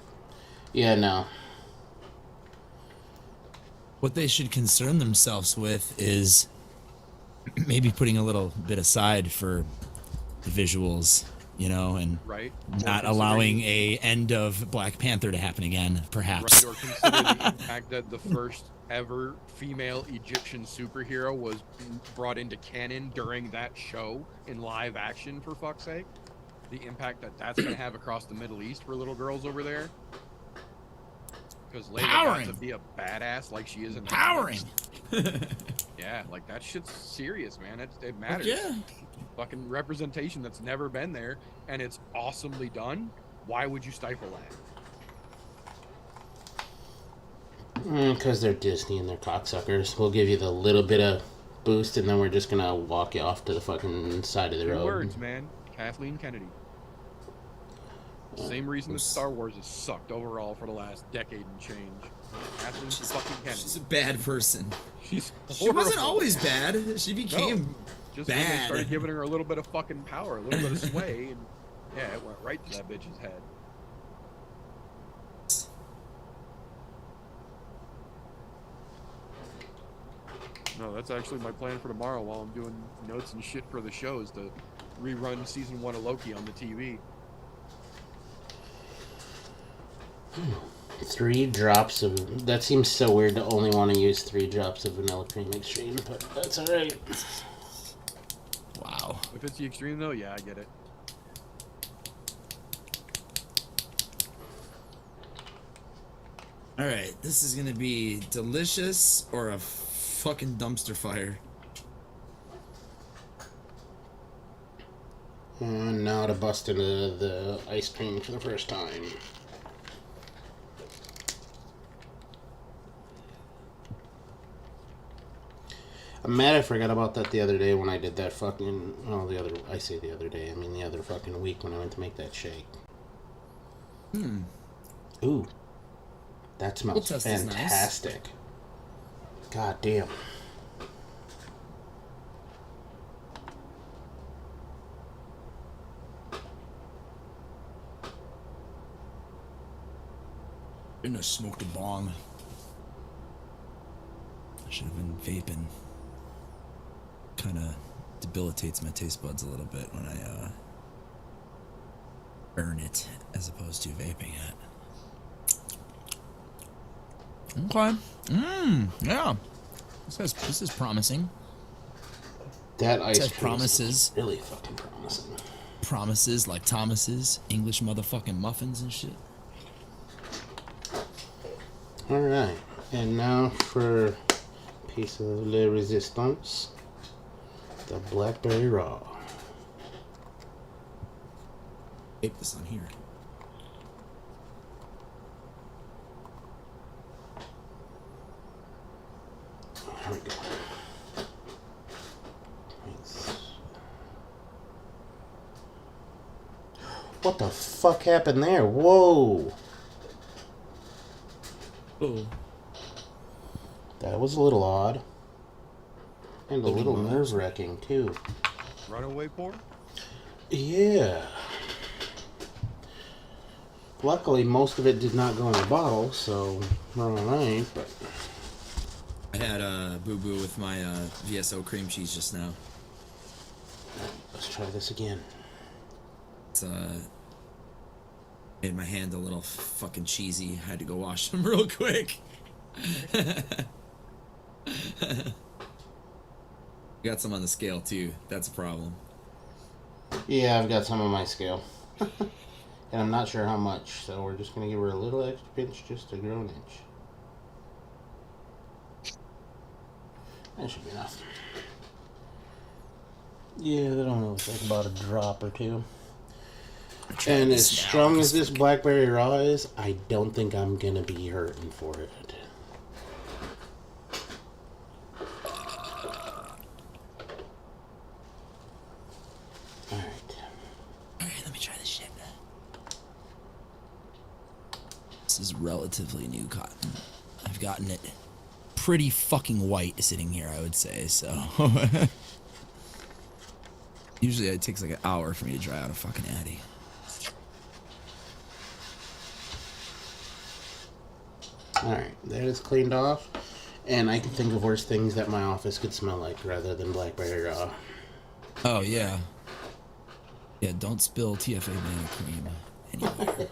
Yeah, no. What they should concern themselves with is maybe putting a little bit aside for the visuals, you know, and right. not allowing a end of Black Panther to happen again, perhaps. Right, or consider the impact that the first ever female Egyptian superhero was brought into canon during that show in live action, for fuck's sake. The impact that's going to have across the Middle East for little girls over there. Because Layla got to be a badass like she is in Empowering. Yeah, like that shit's serious, man. It matters. Yeah. Fucking representation that's never been there, and it's awesomely done. Why would you stifle that? Because they're Disney and they're cocksuckers. We'll give you the little bit of boost, and then we're just gonna walk you off to the fucking side of the road. Two words, man. Kathleen Kennedy. Same reason that Star Wars has sucked overall for the last decade and change. Kathleen fucking Kennedy. She's a bad person. She wasn't always bad. She became just bad. When they started giving her a little bit of fucking power, a little bit of sway, and yeah, it went right to that bitch's head. No, that's actually my plan for tomorrow while I'm doing notes and shit for the show is to rerun season 1 of Loki on the TV. 3 drops of... That seems so weird to only want to use 3 drops of vanilla cream extreme, but that's alright. Wow. If it's the extreme though, yeah, I get it. Alright, this is gonna be delicious or a fucking dumpster fire. And now to bust into the ice cream for the first time. I'm mad I forgot about that the other day when I did that fucking... Well, I say the other day, I mean the other fucking week when I went to make that shake. Ooh. That smells fantastic. Nice. God damn. Shouldn't have smoked a bong. I should have been vaping. Kind of debilitates my taste buds a little bit when I burn it as opposed to vaping it. Okay. Yeah. This is promising. That ice cream promises. Is really fucking promising. Promises like Thomas's English motherfucking muffins and shit. Alright. And now for a piece of Le Resistance. The Blackberry Raw. Tape this on here. There we go. Nice. What the fuck happened there? Whoa! Oh. That was a little odd. And a little nerve-wracking, too. Runaway porn? Yeah. Luckily, most of it did not go in the bottle, so we're alright, but... I had a boo-boo with my VSO cream cheese just now. Let's try this again. It's made my hand a little fucking cheesy. I had to go wash them real quick. Got some on the scale too. That's a problem. Yeah, I've got some on my scale. And I'm not sure how much, so we're just going to give her a little extra pinch just to grow an inch. That should be enough. Yeah, I don't know, it's like about a drop or two. And as strong as this blackberry raw is, I don't think I'm going to be hurting for it. Alright, let me try this shit. This is relatively new cotton. I've gotten it pretty fucking white sitting here, I would say, so. Usually it takes like an hour for me to dry out a fucking Addy. Alright, that is cleaned off. And I can think of worse things that my office could smell like rather than blackberry raw. Oh, yeah. Yeah, don't spill TFA banana cream anywhere.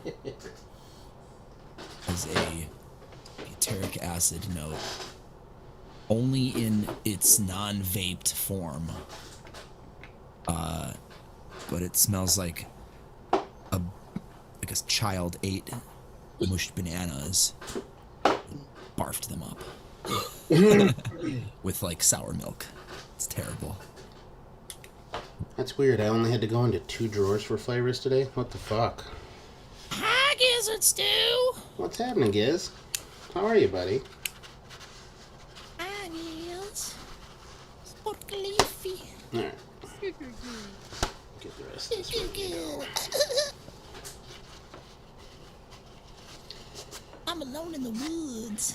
As a butyric acid note. Only in its non-vaped form. But it smells like a child ate mushed bananas, barfed them up with like sour milk. It's terrible. That's weird. I only had to go into 2 drawers for flavors today. What the fuck? Hi, Gizzard Stew. What's happening, Giz? How are you, buddy? Hi, Giz. Sport leafy. Alright. Get the rest of this one. I'm alone in the woods.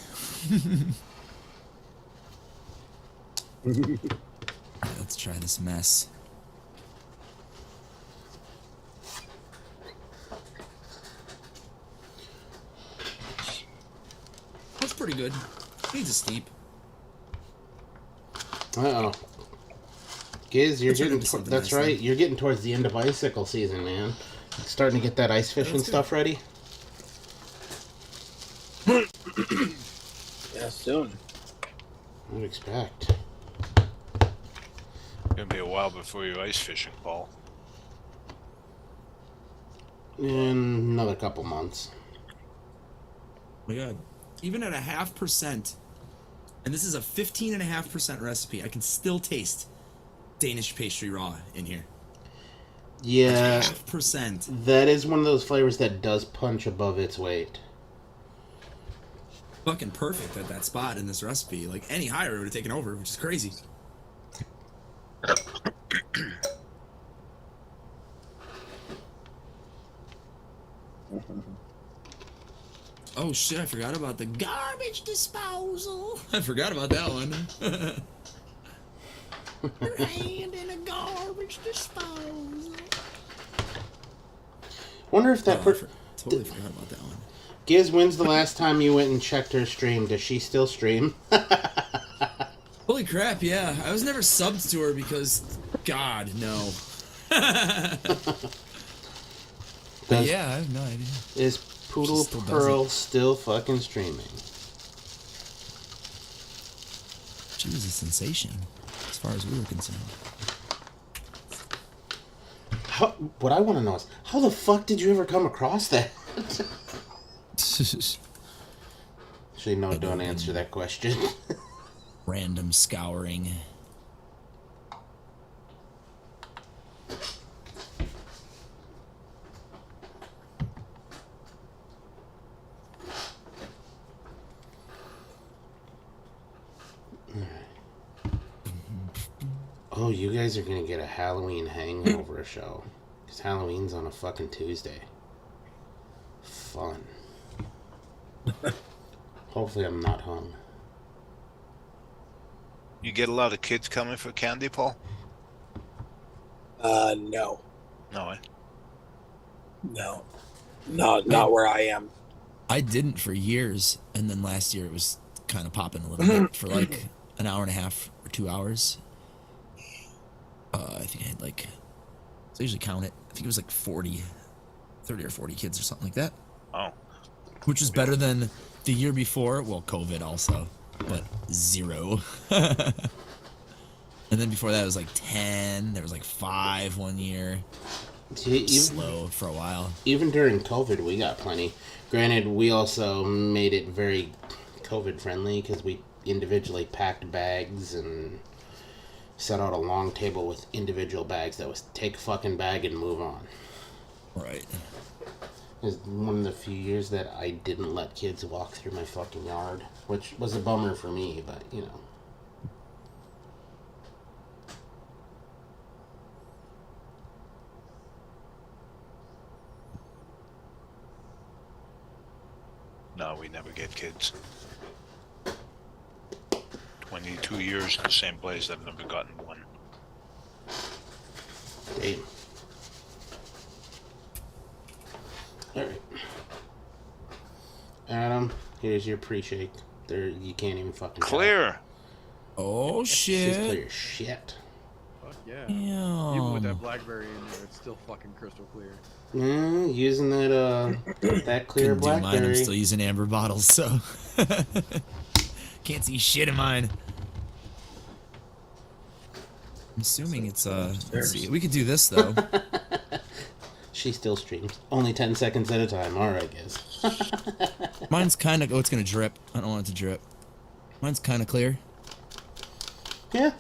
Let's try this mess. That's pretty good. Needs a steep. Uh-oh. Giz, you're getting... something That's nice, right. then. You're getting towards the end of icicle season, man. Starting to get that ice fishing stuff ready? Yeah, soon. I would expect. Gonna be a while before your ice fishing, Paul. In another couple months. Oh my god. Even at 0.5%, and this is a 15.5% recipe, I can still taste Danish pastry raw in here. Yeah. 0.5%. That is one of those flavors that does punch above its weight. Fucking perfect at that spot in this recipe. Like any higher it would have taken over, which is crazy. Oh shit, I forgot about the garbage disposal. I forgot about that one. Your hand in a garbage disposal. Wonder if that... Totally forgot about that one. Giz, when's the last time you went and checked her stream? Does she still stream? Holy crap, yeah. I was never subbed to her because, God, no. But yeah, I have no idea. Is Poodle She still Pearl still fucking streaming? She was a sensation, as far as we were concerned. What I want to know is, how the fuck did you ever come across that? Actually, no, don't answer that question. Random scouring. Oh, you guys are gonna get a Halloween hangover show. Because Halloween's on a fucking Tuesday. Fun. Hopefully I'm not hung. You get a lot of kids coming for candy, Paul? No. No, eh? No. Not where I am. I didn't for years, and then last year it was kind of popping a little bit for like an hour and a half or 2 hours. I think I had like, so I usually count it. I think it was like 30 or 40 kids or something like that. Oh. Which is better than the year before. Well, COVID also, but 0. And then before that it was like 10. There was like 5 one year. Slow for a while. Even during COVID, we got plenty. Granted, we also made it very COVID friendly because we individually packed bags and set out a long table with individual bags that was take a fucking bag and move on. Right. It was one of the few years that I didn't let kids walk through my fucking yard, which was a bummer for me, but you know. No, we never get kids. 22 years in the same place, I've never gotten one. Damn. Alright. Adam, here's your pre-shake. There, you can't even fucking tell. Clear! Oh She's shit. clear as shit. Fuck yeah. Damn. Even with that blackberry in there, it's still fucking crystal clear. Yeah, using that that clear Couldn't do mine. I'm blackberry. still using amber bottles, so can't see shit in mine. I'm assuming it's let's see. We could do this though. She still streams. Only 10 seconds at a time. Alright, guys. Mine's kind of. Oh, it's gonna drip. I don't want it to drip. Mine's kind of clear. Yeah.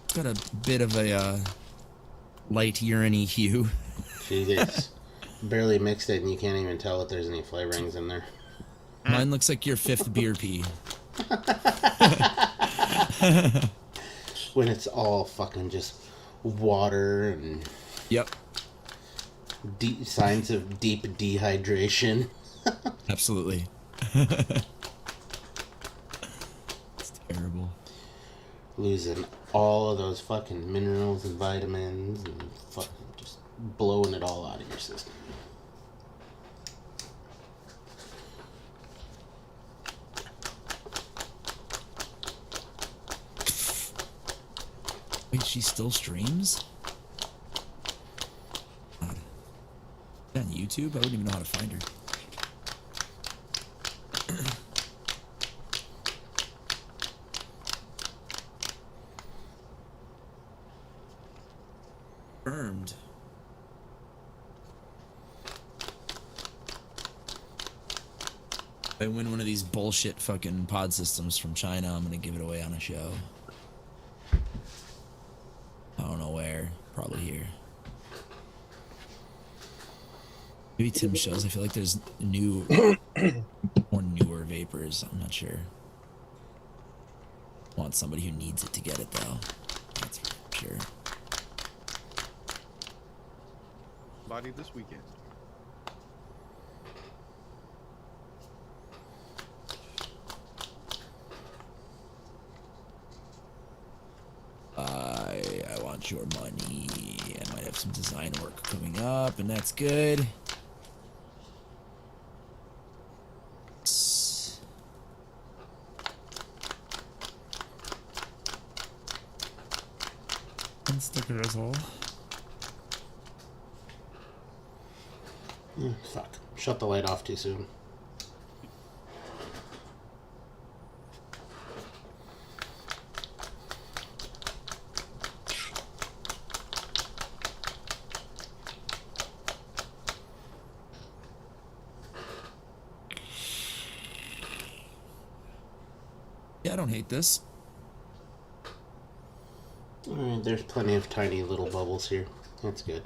It's got a bit of a light urine-y hue. Jeez. Barely mixed it and you can't even tell if there's any flavorings in there. Mine looks like your 5th beer pee. When it's all fucking just water and Yep. deep signs of deep dehydration. Absolutely. It's terrible. Losing all of those fucking minerals and vitamins and fucking just blowing it all out of your system. Wait, she still streams? God. On YouTube? I wouldn't even know how to find her. Confirmed. If I win one of these bullshit fucking pod systems from China, I'm gonna give it away on a show. I don't know where. Probably here. Maybe Tim shows. I feel like there's new or newer vapors. I'm not sure. Want somebody who needs it to get it though. That's for sure. Body this weekend. I want your money. I might have some design work coming up, and that's good. And sticker as well. Fuck. Shut the light off too soon. Yeah, I don't hate this. Alright, there's plenty of tiny little bubbles here. That's good.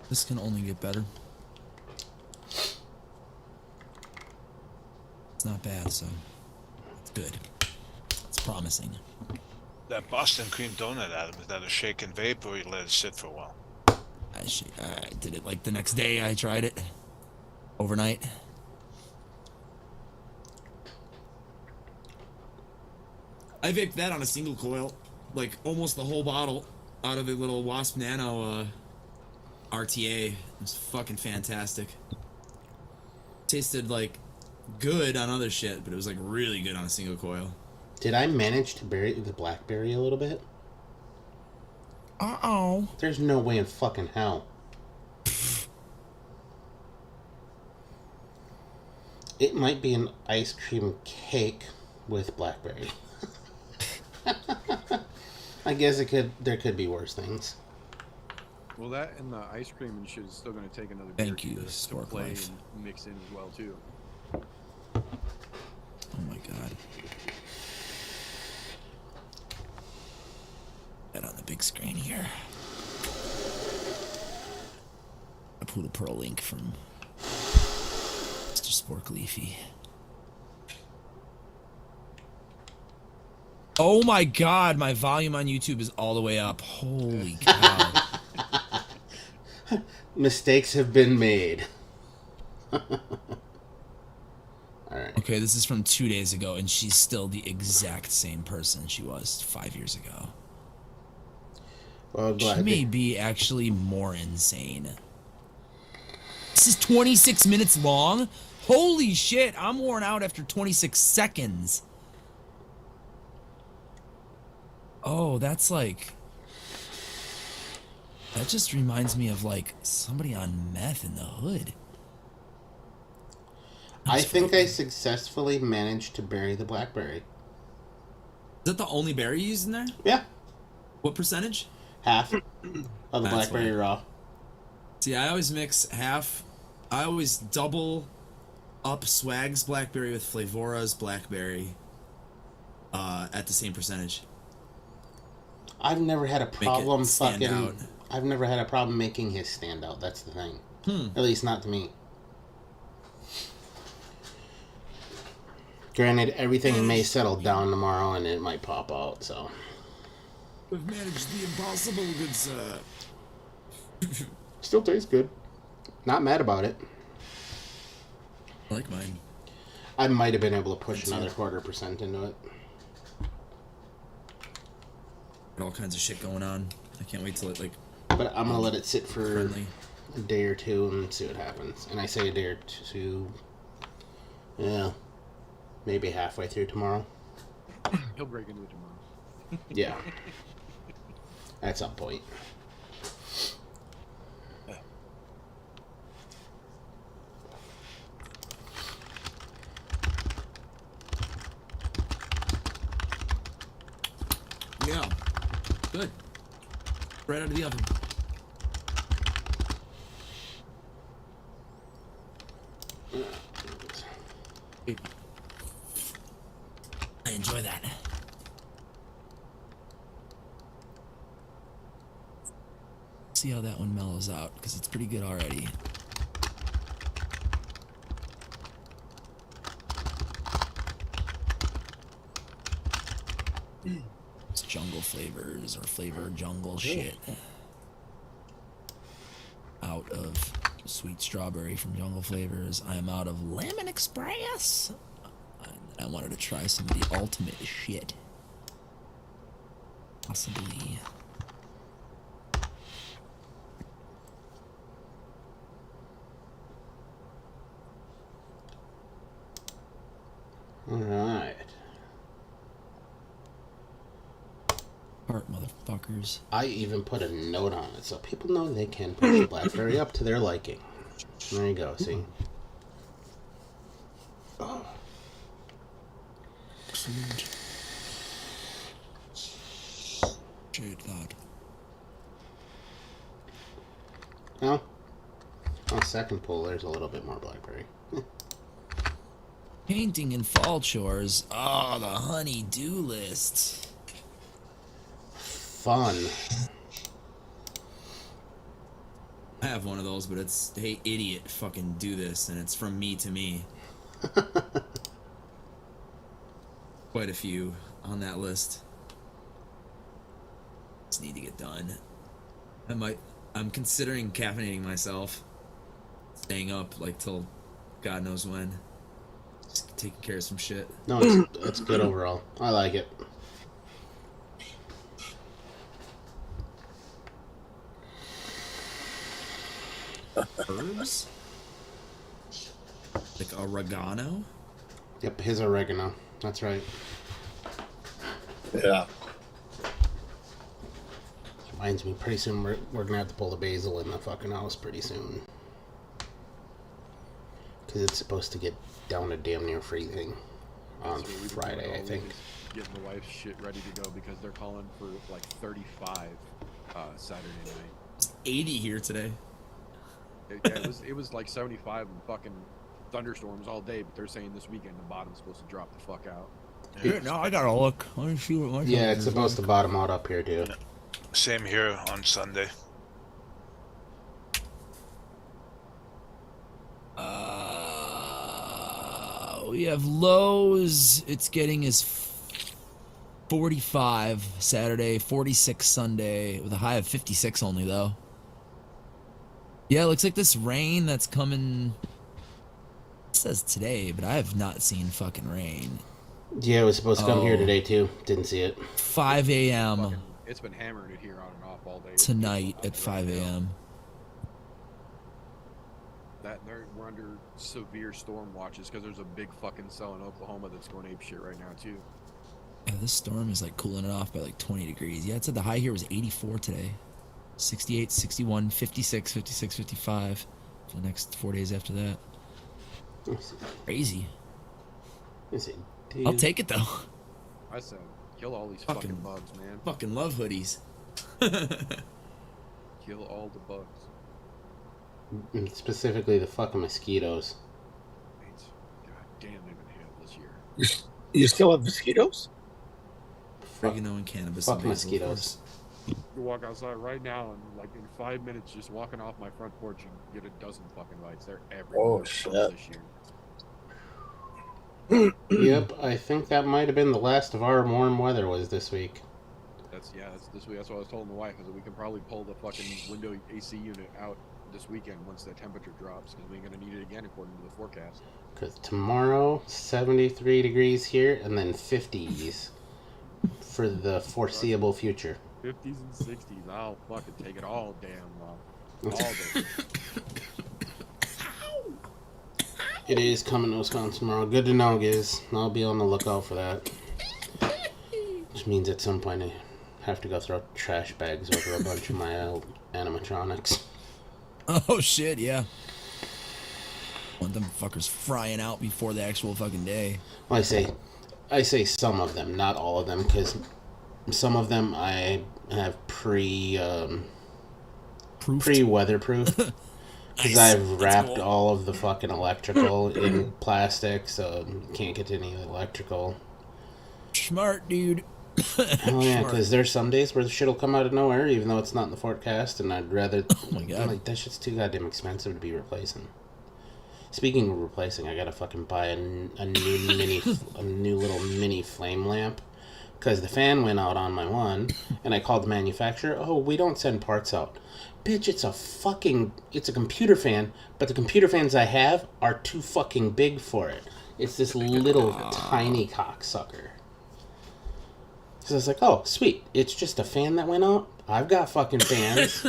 This can only get better. It's not bad, so it's good. It's promising. That Boston cream donut, Adam, is that a shake and vape or you let it sit for a while? I did it like the next day. I tried it overnight. I vaped that on a single coil, like almost the whole bottle out of a little Wasp Nano RTA. It was fucking fantastic. Tasted like good on other shit, but it was like really good on a single coil. Did I manage to bury the blackberry a little bit? Uh-oh. There's no way in fucking hell. It might be an ice cream cake with blackberry. I guess it could. There could be worse things. Well, that and the ice cream and shit is still going to take another Thank beer you, to Stork play Life. and mix in as well too. Oh my god. That on the big screen here. A Poodle Pearl link from Mr. Spork Leafy. Oh my god, my volume on YouTube is all the way up. Holy cow. Mistakes have been made. Alright. Okay, this is from 2 days ago, and she's still the exact same person she was 5 years ago. Well, She may be actually more insane. This is 26 minutes long? Holy shit, I'm worn out after 26 seconds. Oh, that's like... That just reminds me of, like, somebody on meth in the hood. I think I successfully managed to bury the blackberry. Is that the only berry you used in there? Yeah. What percentage? Half of the That's blackberry fine. raw. See, I always mix half. I always double up Swag's blackberry with Flavora's blackberry at the same percentage. I've never had a problem stand fucking... out. I've never had a problem making his stand out. That's the thing. At least not to me. Granted, everything may settle down tomorrow and it might pop out, so... We've managed the impossible, good sir. Still tastes good. Not mad about it. I like mine. I might have been able to push another 0.25% into it. Got all kinds of shit going on. I can't wait till it, like... But I'm gonna let it sit for friendly. a day or two and see what happens. And I say a day or two... Yeah. Maybe halfway through tomorrow. He'll break into it tomorrow. Yeah. At some point. Yeah. Good. Right out of the oven. I enjoy that. See how that one mellows out, because it's pretty good already. It's jungle flavors or flavor jungle shit. Out of sweet strawberry from Jungle Flavors. I am out of Lemon Express. I wanted to try some of the ultimate shit. Possibly. Alright. Heart motherfuckers. I even put a note on it so people know they can push the blackberry up to their liking. There you go, see? Oh. Excellent. Shade that. Well, on second pull, there's a little bit more blackberry. Painting in fall chores. Oh, the honey-do list. Fun. I have one of those, but it's, hey, idiot, fucking do this, and it's from me to me. Quite a few on that list. Just need to get done. I'm considering caffeinating myself. Staying up, like, till God knows when. Just taking care of some shit. No, it's good overall. I like it. Herbs? Like oregano? Yep, his oregano. That's right. Yeah. Reminds me, pretty soon we're gonna have to pull the basil in the fucking house pretty soon. Because it's supposed to get down to damn near freezing on That's what we've been Friday, doing I all think. week is getting the wife's shit ready to go because they're calling for like 35 Saturday night. 80 here today. It was like 75 and fucking thunderstorms all day, but they're saying this weekend the bottom's supposed to drop the fuck out. Yeah, no, I gotta look. Let me see what my Yeah, it's supposed to bottom out up here too. Same here on Sunday. We have lows. It's getting as 45 Saturday, 46 Sunday, with a high of 56 only, though. Yeah, it looks like this rain that's coming. It says today, but I have not seen fucking rain. Yeah, it was supposed to come here today too. Didn't see it. 5 a.m. It's been hammering it here on and off all day. tonight at 5 a.m. We're under severe storm watches because there's a big fucking cell in Oklahoma that's going ape shit right now too. Yeah, this storm is like cooling it off by like 20 degrees. Yeah, it said the high here was 84 today. 68, 61, 56, 56, 55 for the next 4 days after that. Crazy. I'll take it though. I said, kill all these fucking bugs, man. Fucking love hoodies. Kill all the bugs. And specifically the fucking mosquitoes. God damn, they've been hit this year. You still have mosquitoes? Oregano and cannabis. Fuck and basil, of mosquitoes. You can walk outside right now and like in 5 minutes, just walking off my front porch, you get a dozen fucking bites. They're everywhere. Oh, shit. This year. Yep, I think that might have been the last of our warm weather was this week. That's this week. That's what I was telling the wife. Is that we can probably pull the fucking window AC unit out this weekend once the temperature drops because we're gonna need it again according to the forecast. Because tomorrow, 73 degrees here, and then 50s for the foreseeable future. 50s and 60s. I'll fucking take it all damn well. All day. It is coming to Wisconsin tomorrow. Good to know, Giz. I'll be on the lookout for that. Which means at some point I have to go throw trash bags over a bunch of my old animatronics. Oh shit, yeah. Want them fuckers frying out before the actual fucking day. Well, I say some of them, not all of them, because some of them I have pre-weatherproof. Because I've wrapped all of the fucking electrical in plastic, so you can't get any of the electrical. Smart, dude. Oh yeah, because there's some days where the shit'll come out of nowhere, even though it's not in the forecast, and I'd rather. Oh my god! Like that shit's too goddamn expensive to be replacing. Speaking of replacing, I gotta fucking buy a new little mini flame lamp, because the fan went out on my one, and I called the manufacturer. Oh, we don't send parts out. Bitch, it's a computer fan, but the computer fans I have are too fucking big for it. It's this little tiny cocksucker. So I was like, oh, sweet. It's just a fan that went out. I've got fucking fans.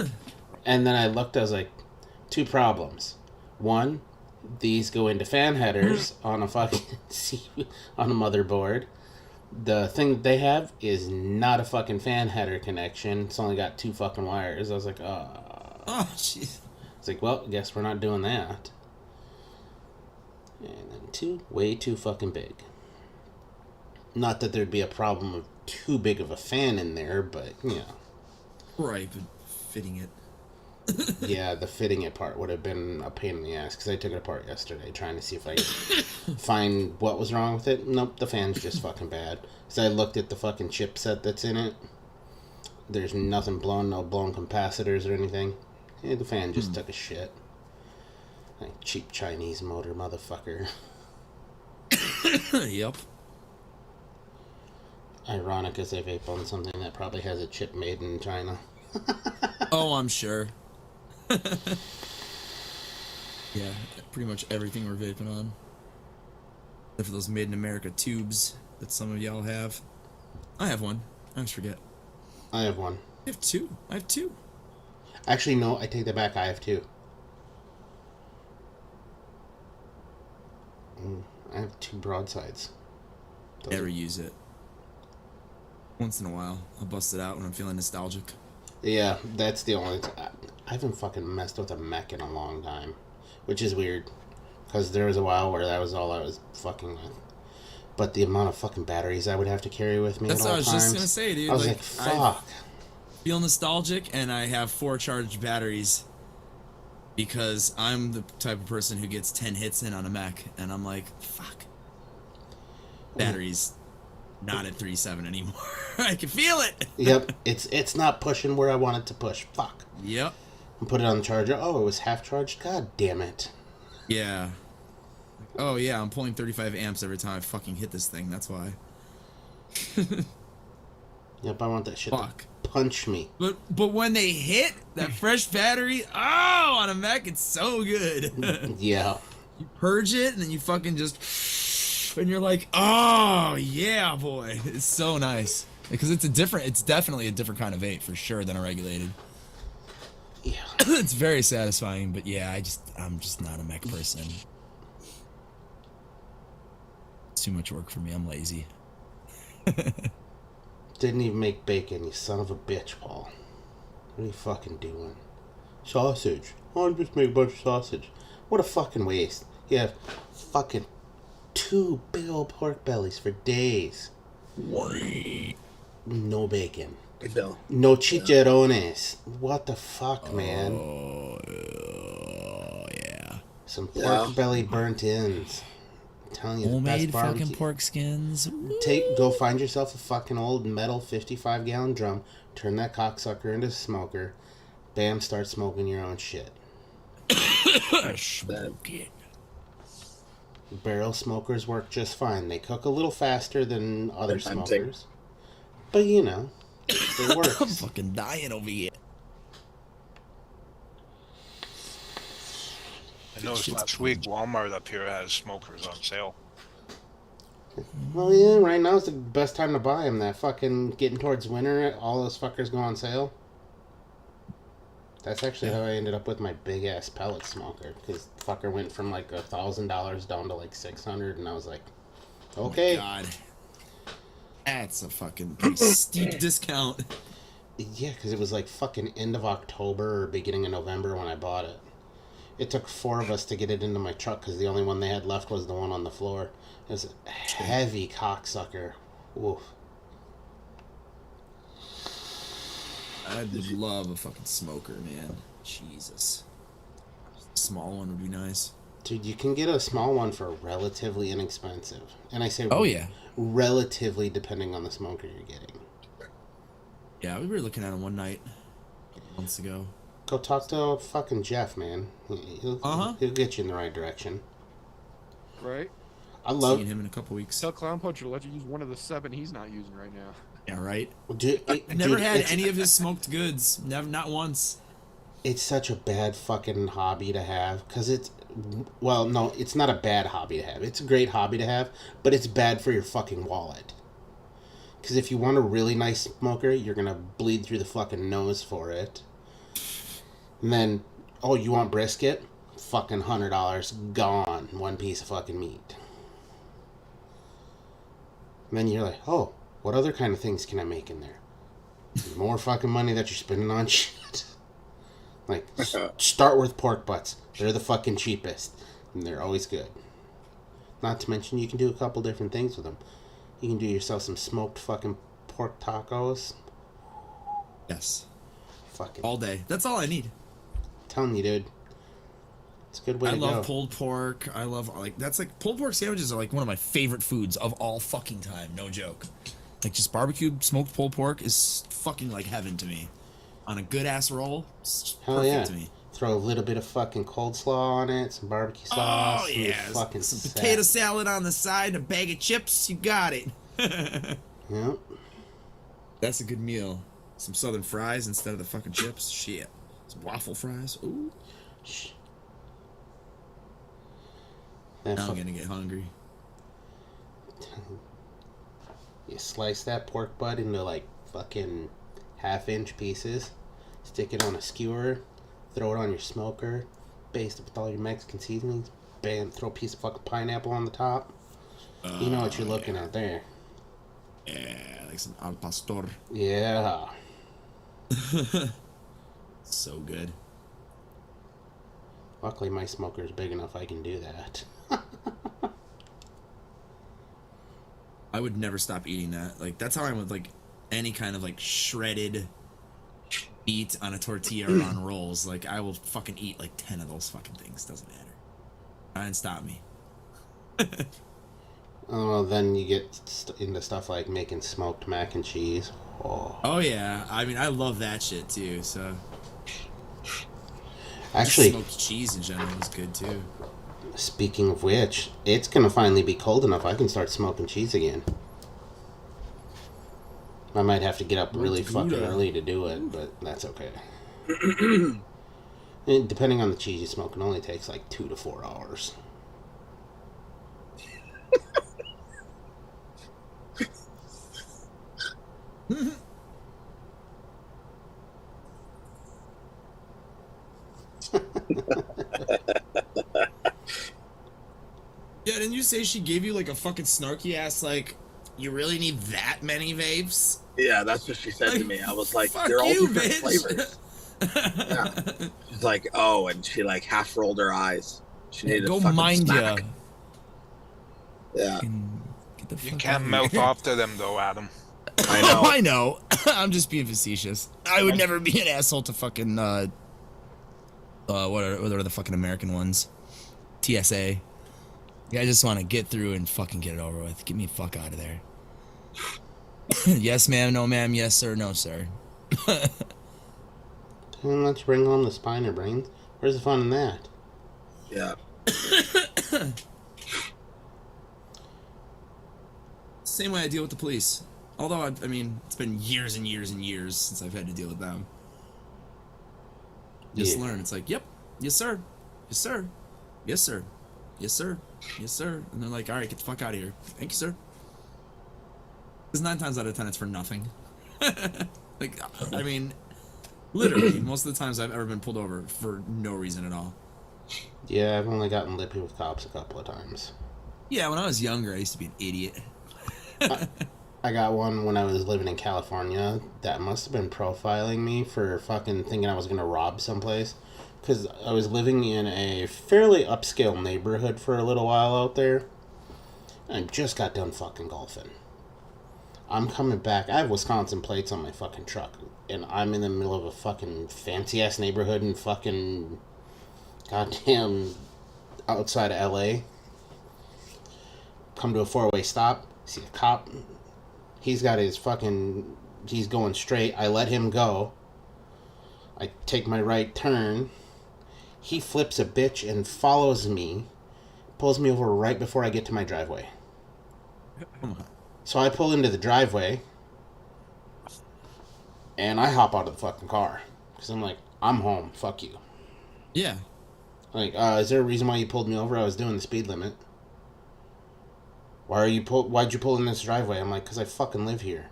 And then I looked, I was like, 2 problems. 1, these go into fan headers on a fucking on a motherboard. The thing that they have is not a fucking fan header connection. It's only got 2 fucking wires. I was like, oh. Oh, jeez. It's like, well, guess we're not doing that. And then 2, way too fucking big. Not that there'd be a problem of too big of a fan in there, but, you know. Right, but fitting it. Yeah, the fitting it part would have been a pain in the ass, because I took it apart yesterday trying to see if I could find what was wrong with it. Nope, the fan's just fucking bad. So I looked at the fucking chipset that's in it. There's nothing blown, no blown capacitors or anything. Yeah, the fan just took a shit. Like, cheap Chinese motor, motherfucker. Yep. Ironic as I vape on something that probably has a chip made in China. Oh, I'm sure. Yeah, pretty much everything we're vaping on. Except for those made in America tubes that some of y'all have. I have one. I always forget. I have one. I have 2. Actually, no, I take that back. I have 2. I have 2 broadsides. Those Never use it. Once in a while, I'll bust it out when I'm feeling nostalgic. Yeah, that's the only. I haven't fucking messed with a mech in a long time, which is weird, because there was a while where that was all I was fucking with. But the amount of fucking batteries I would have to carry with me That's at what all I was times, just gonna say, dude. I was like, fuck. I feel nostalgic, and I have 4 charged batteries because I'm the type of person who gets 10 hits in on a mech, and I'm like, fuck. Batteries not at 3.7 anymore. I can feel it. Yep, it's not pushing where I want it to push. Fuck. Yep. And put it on the charger. Oh, it was half charged. God damn it. Yeah. Oh yeah, I'm pulling 35 amps every time I fucking hit this thing. That's why. Yep, I want that shit Fuck. to punch me. But when they hit that fresh battery, oh, on a mech, it's so good. Yeah. You purge it and then you fucking just, and you're like, oh yeah, boy, it's so nice because it's definitely a different kind of vape for sure than a regulated. Yeah. It's very satisfying, but yeah, I'm just not a mech person. It's too much work for me. I'm lazy. Didn't even make bacon, you son of a bitch, Paul. What are you fucking doing? Sausage. Oh, I'll just make a bunch of sausage. What a fucking waste. You have fucking 2 big old pork bellies for days. No bacon. Bill. No chicharrones. What the fuck, man? Oh yeah. Some pork belly burnt ends. I'm telling you, the best Homemade barbecue. fucking pork skins. Go find yourself a fucking old metal 55-gallon drum, turn that cocksucker into a smoker, bam, start smoking your own shit. Smoke it. Barrel smokers work just fine. They cook a little faster than other They're tempting. smokers, but you know, it I'm works. fucking dying over here. I noticed Shit's last week Walmart up here has smokers on sale. Well, yeah, right now is the best time to buy them. That fucking getting towards winter, all those fuckers go on sale. That's actually how I ended up with my big ass pellet smoker, because fucker went from like $1,000 down to like $600, and I was like, okay. Oh my God. That's a fucking pretty steep discount. Yeah, because it was like fucking end of October or beginning of November when I bought it. It took 4 of us to get it into my truck because the only one they had left was the one on the floor. It was a heavy cocksucker. Oof. I would love a fucking smoker, man. Jesus. A small one would be nice. Dude, you can get a small one for relatively inexpensive. And I say Oh, yeah. relatively depending on the smoker you're getting. Yeah, we were looking at it one night a couple months ago. Go talk to fucking Jeff, man. He'll get you in the right direction. Right? I love... Seeing him in a couple weeks. Tell Clown Puncher to let you use one of the 7 he's not using right now. Yeah, right? Dude, I never had it's- any of his smoked goods. Never, not once. It's such a bad fucking hobby to have, because it's... Well, no, it's not a bad hobby to have. It's a great hobby to have, but it's bad for your fucking wallet. Because if you want a really nice smoker, you're going to bleed through the fucking nose for it. And then, oh, you want brisket? Fucking $100 gone. One piece of fucking meat. And then you're like, oh, what other kind of things can I make in there? More fucking money that you're spending on shit. Like, start with pork butts. They're the fucking cheapest. And they're always good. Not to mention, you can do a couple different things with them. You can do yourself some smoked fucking pork tacos. Yes. Fucking All day. That's all I need. telling you, dude. It's a good way I to go. love pulled pork. I love, like, that's like, pulled pork sandwiches are like one of my favorite foods of all fucking time. No joke. Like, just barbecued smoked pulled pork is fucking like heaven to me. On a good ass roll, it's Hell perfect yeah. to me. Throw a little bit of fucking cold slaw on it, some barbecue sauce. Oh and you're yeah, fucking some set. potato salad on the side, a bag of chips. You got it. Yep. That's a good meal. Some southern fries instead of the fucking chips. Shit. Some waffle fries. Ooh. That Now I'm fuck- gonna get hungry. You slice that pork butt into like fucking half-inch pieces, stick it on a skewer, throw it on your smoker, baste it with all your Mexican seasonings, bam, throw a piece of fucking pineapple on the top. You know what you're looking at there. Yeah, like some al pastor. Yeah. So good. Luckily, my smoker's big enough I can do that. I would never stop eating that. Like, that's how I am with, like, any kind of, like, shredded meat on a tortilla or on rolls. Like, I will fucking eat, like, 10 of those fucking things. Doesn't matter. Try and stop me. Oh, then you get into stuff like making smoked mac and cheese. Oh, yeah. I mean, I love that shit, too, so... Actually, smoked cheese in general is good, too. Speaking of which, it's gonna finally be cold enough I can start smoking cheese again. I might have to get up really fucking early to do it, but that's okay. And depending on the cheese you smoke, it only takes like 2 to 4 hours. Yeah, didn't you say she gave you like a fucking snarky ass like, you really need that many vapes? Yeah, that's what she said to me. I was like, fuck they're all you, different bitch. flavors. Yeah. She's like, oh, and she like half rolled her eyes. She needed Go a fucking mind ya. smack. Yeah. Get the You fuck can't outta melt here. off to them though, Adam. I know. I know. I'm just being facetious. I would never be an asshole to fucking what are the fucking American ones? TSA. Yeah, I just want to get through and fucking get it over with. Get me the fuck out of there. Yes, ma'am. No, ma'am. Yes, sir. No, sir. Don't let you bring home the spine or brains. Where's the fun in that? Yeah. Same way I deal with the police. Although, I mean, it's been years and years and years since I've had to deal with them. Just learn. It's like, yep. Yes, sir. Yes, sir. Yes, sir. Yes, sir. Yes, sir. And they're like, all right, get the fuck out of here. Thank you, sir. Because 9 times out of 10, it's for nothing. Like, I mean, literally, most of the times I've ever been pulled over for no reason at all. Yeah, I've only gotten lippy with cops a couple of times. Yeah, when I was younger, I used to be an idiot. I got one when I was living in California that must have been profiling me for fucking thinking I was going to rob someplace. Because I was living in a fairly upscale neighborhood for a little while out there. And I just got done fucking golfing. I'm coming back. I have Wisconsin plates on my fucking truck. And I'm in the middle of a fucking fancy-ass neighborhood in fucking goddamn outside of LA. Come to a four-way stop. See a cop. He's got his fucking... He's going straight. I let him go. I take my right turn. He flips a bitch and follows me. Pulls me over right before I get to my driveway. Come on. So I pull into the driveway. And I hop out of the fucking car. Because I'm like, I'm home. Fuck you. Yeah. Like, is there a reason why you pulled me over? I was doing the speed limit. Why'd you pull in this driveway? I'm like, because I fucking live here.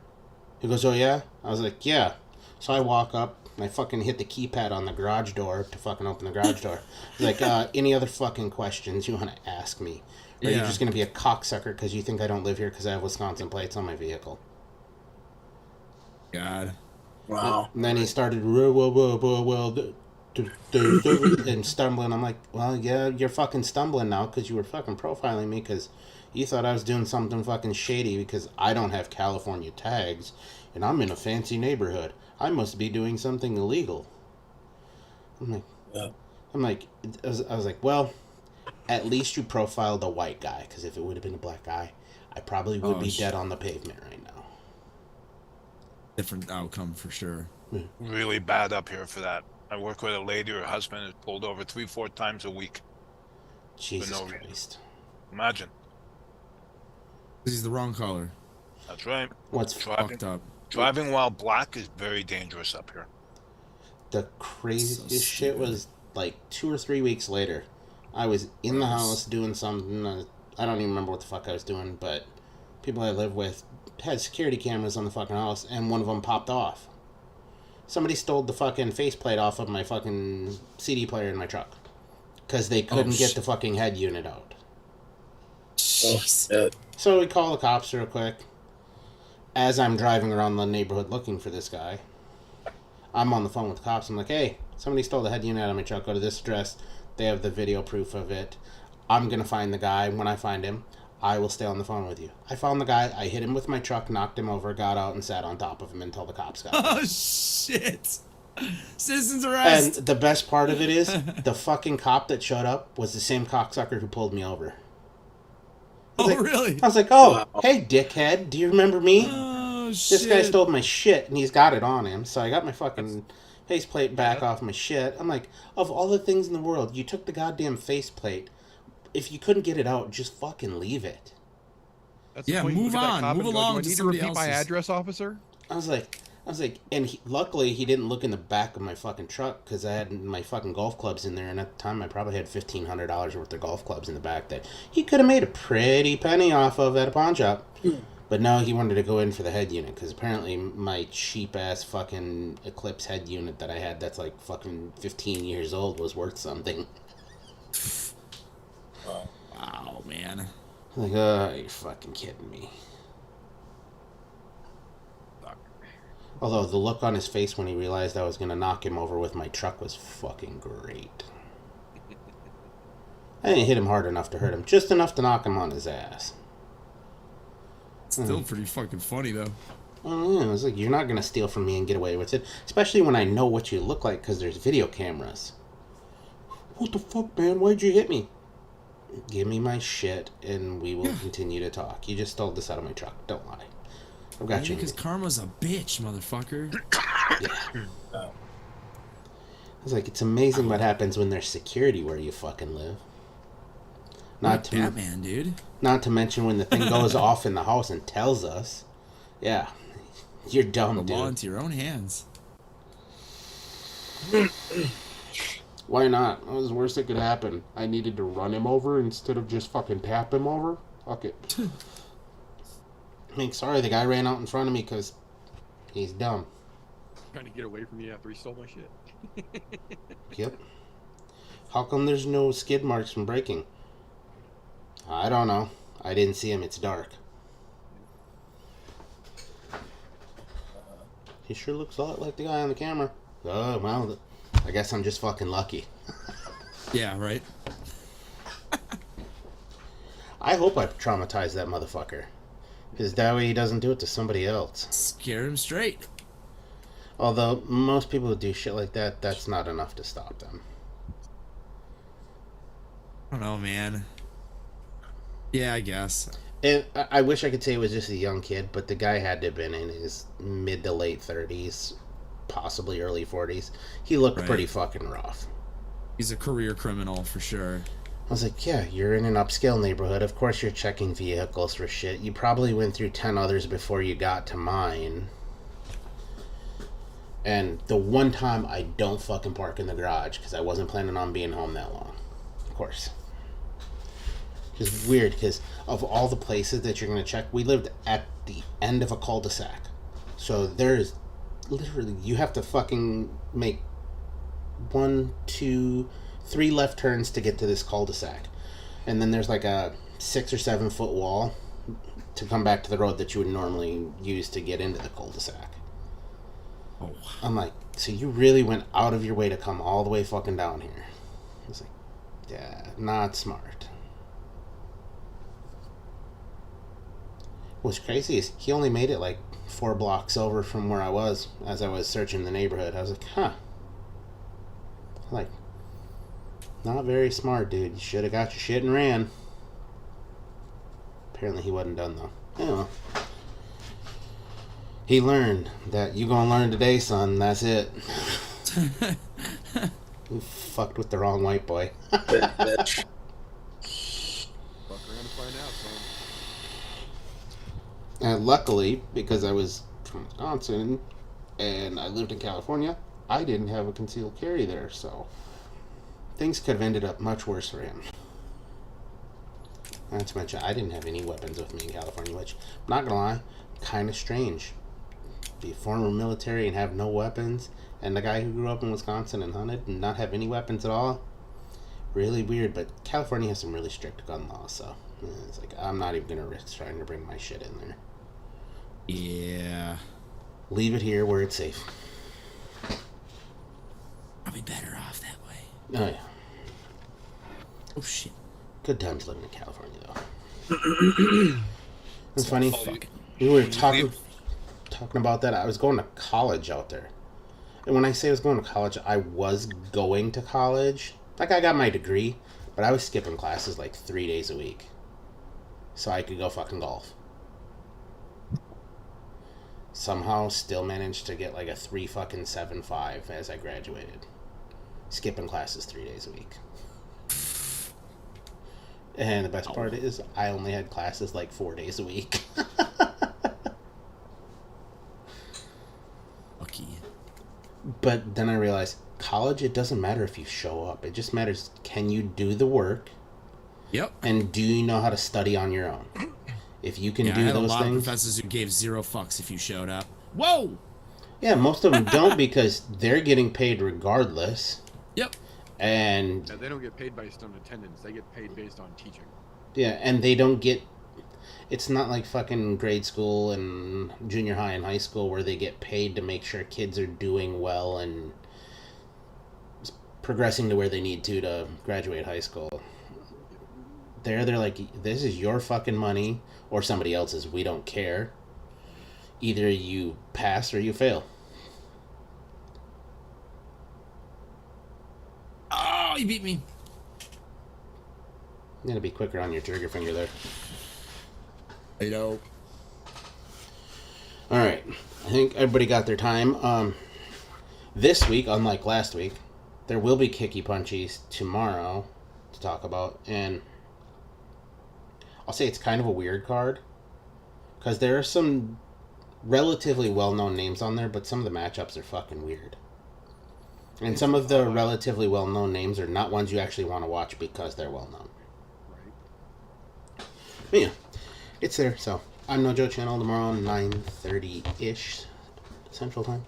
He goes, oh yeah? I was like, yeah. So I walk up, and I fucking hit the keypad on the garage door to fucking open the garage door. He's like, any other fucking questions you want to ask me? Or are you just going to be a cocksucker because you think I don't live here because I have Wisconsin plates on my vehicle? God. Wow. And then he started, and stumbling. I'm like, well, yeah, you're fucking stumbling now because you were fucking profiling me because you thought I was doing something fucking shady because I don't have California tags and I'm in a fancy neighborhood. I must be doing something illegal. I was like, well, at least you profiled a white guy, because if it would have been a black guy, I probably would be dead on the pavement right now. Different outcome for sure. Really bad up here for that. I work with a lady, her husband is pulled over 3-4 times a week. Jesus no Christ. Imagine. Because he's the wrong color. That's right. What's Fucked up. Driving while black is very dangerous up here. the craziest shit was like 2 or 3 weeks later. I was in the house doing something. I don't even remember what the fuck I was doing, but people I live with had security cameras on the fucking house, and one of them popped off. Somebody stole the fucking faceplate off of my fucking CD player in my truck because they couldn't get the fucking head unit out. Jeez. Oh, shit. So we call the cops real quick. As I'm driving around the neighborhood looking for this guy, I'm on the phone with the cops. I'm like, hey, somebody stole the head unit out of my truck. Go to this address. They have the video proof of it. I'm going to find the guy. When I find him, I will stay on the phone with you. I found the guy. I hit him with my truck, knocked him over, got out, and sat on top of him until the cops got there. Oh, shit. Citizen's arrest. And the best part of it is, the fucking cop that showed up was the same cocksucker who pulled me over. Really? I was like, oh, hey, dickhead, do you remember me? Oh, shit. This guy stole my shit, and he's got it on him, so I got my fucking faceplate back off my shit. I'm like, of all the things in the world, you took the goddamn faceplate. If you couldn't get it out, just fucking leave it. That's the Yeah, point. You move look at that on. cop Move and go, along Do I to need to somebody repeat my else's. address, officer? I was like, and luckily he didn't look in the back of my fucking truck because I had my fucking golf clubs in there, and at the time I probably had $1,500 worth of golf clubs in the back that he could have made a pretty penny off of at a pawn shop. But no, he wanted to go in for the head unit because apparently my cheap ass fucking Eclipse head unit that I had that's like fucking 15 years old was worth something. Wow, man. Like, oh, you're fucking kidding me. Although the look on his face when he realized I was going to knock him over with my truck was fucking great. I didn't hit him hard enough to hurt him, just enough to knock him on his ass. Still pretty fucking funny, though. Oh, yeah, I was like, you're not going to steal from me and get away with it. Especially when I know what you look like because there's video cameras. What the fuck, man? Why'd you hit me? Give me my shit and we will continue to talk. You just stole this out of my truck. Don't lie. I've got you. Because karma's a bitch, motherfucker. Yeah. I was like, it's amazing what happens when there's security where you fucking live. Not to Batman, dude. Not to mention when the thing goes off in the house and tells us. Yeah. You're dumb, The dude. law into your own hands. Why not? What was the worst that could happen? I needed to run him over instead of just fucking tap him over? Fuck it. I mean, sorry, the guy ran out in front of me because he's dumb. Trying to get away from me after he stole my shit. Yep. How come there's no skid marks from braking? I don't know. I didn't see him. It's dark. He sure looks a lot like the guy on the camera. Oh, well, I guess I'm just fucking lucky. Yeah, right? I hope I traumatized that motherfucker. Because that way he doesn't do it to somebody else. Scare him straight. Although, most people who do shit like that, that's not enough to stop them. I don't know, man. Yeah, I guess. And I wish I could say it was just a young kid, but the guy had to have been in his mid to late 30s, possibly early 40s. He looked pretty fucking rough. He's a career criminal for sure. I was like, yeah, you're in an upscale neighborhood. Of course you're checking vehicles for shit. You probably went through 10 others before you got to mine. And the one time I don't fucking park in the garage because I wasn't planning on being home that long. Of course. It's weird because of all the places that you're going to check, we lived at the end of a cul-de-sac. So there's literally, you have to fucking make 1, 2, 3 left turns to get to this cul-de-sac. And then there's like a 6 or 7 foot wall to come back to the road that you would normally use to get into the cul-de-sac. Oh. I'm like, so you really went out of your way to come all the way fucking down here? I was like, yeah, not smart. What's crazy is he only made it like 4 blocks over from where I was as I was searching the neighborhood. I was like, huh. Like, not very smart, dude. You should have got your shit and ran. Apparently he wasn't done, though. Yeah, well. He learned that you gonna learn today, son. That's it. You fucked with the wrong white boy. Fuck around and find out, son. And luckily, because I was from Wisconsin and I lived in California, I didn't have a concealed carry there, so things could have ended up much worse for him. Not to mention, I didn't have any weapons with me in California, which, I'm not gonna lie, kind of strange. Be former military and have no weapons, and the guy who grew up in Wisconsin and hunted and not have any weapons at all, really weird. But California has some really strict gun laws, so It's like, I'm not even gonna risk trying to bring my shit in there. Yeah. Leave it here where it's safe. I'll be better off that way. Oh yeah. Oh shit. Good times living in California though. It's funny. We were talking about that. I was going to college out there. And when I say I was going to college, I was going to college. Like, I got my degree, but I was skipping classes like 3 days a week. So I could go fucking golf. Somehow still managed to get like a 3.75 as I graduated. Skipping classes 3 days a week. And the best part is, I only had classes like 4 days a week. Lucky. But then I realized, college, it doesn't matter if you show up. It just matters, can you do the work? Yep. And do you know how to study on your own? If you can do I had those a lot things. of professors who gave 0 fucks if you showed up. Whoa! Yeah, most of them don't because they're getting paid regardless. Yep. And Yeah, they don't get paid based on attendance. They get paid based on teaching. yeah, and they don't get. It's not like fucking grade school and junior high and high school where they get paid to make sure kids are doing well and progressing to where they need to graduate high school. They're like, this is your fucking money or somebody else's. We don't care. Either you pass or you fail. Oh, you beat me. You gotta be quicker on your trigger finger there. I know. Alright. I think everybody got their time. This week, unlike last week, there will be Kicky Punchies tomorrow to talk about. And I'll say it's kind of a weird card. Because there are some relatively well-known names on there, but some of the matchups are fucking weird. And some of the relatively well-known names are not ones you actually want to watch because they're well-known. Right. But yeah, it's there. So, I'm No Joe Channel tomorrow, 9:30-ish Central Time.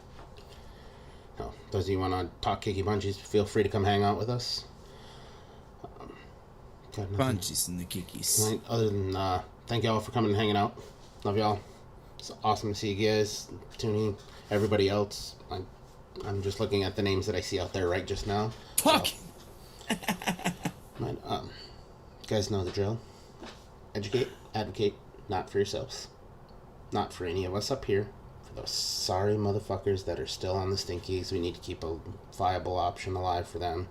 So, those of you want to talk Kicky Punchies, feel free to come hang out with us. Punchies and the kickies. Right, other than, thank y'all for coming and hanging out. Love y'all. It's awesome to see you guys tuning. Everybody else, I'm just looking at the names that I see out there right just now. Fuck! So, but, you guys know the drill. Educate, advocate, not for yourselves. Not for any of us up here. For those sorry motherfuckers that are still on the stinkies, we need to keep a viable option alive for them.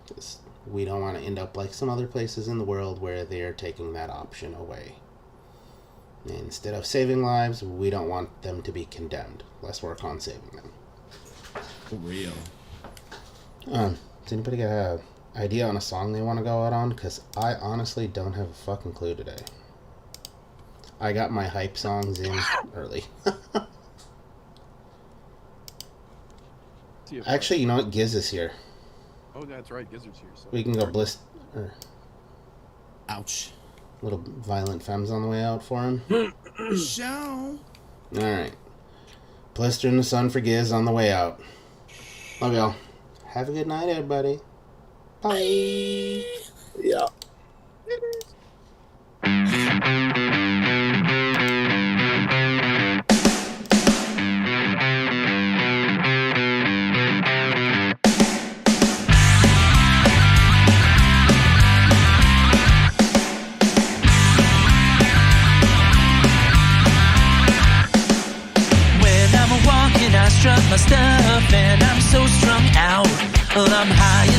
Because we don't want to end up like some other places in the world where they are taking that option away. Instead of saving lives, we don't want them to be condemned. Let's work on saving them. For real. Does anybody got an idea on a song they want to go out on? Because I honestly don't have a fucking clue today. I got my hype songs in early. Actually, you know what? Giz is here. Oh, that's right. Gizzard's here. So. We can go Ouch. little Violent Femmes on the way out for him. Show. Alright. Blister in the sun for Giz on the way out. Love y'all. Have a good night, everybody. Bye. Yeah. When I'm walking, I strut my stuff and I'm so strung out. Well, I'm high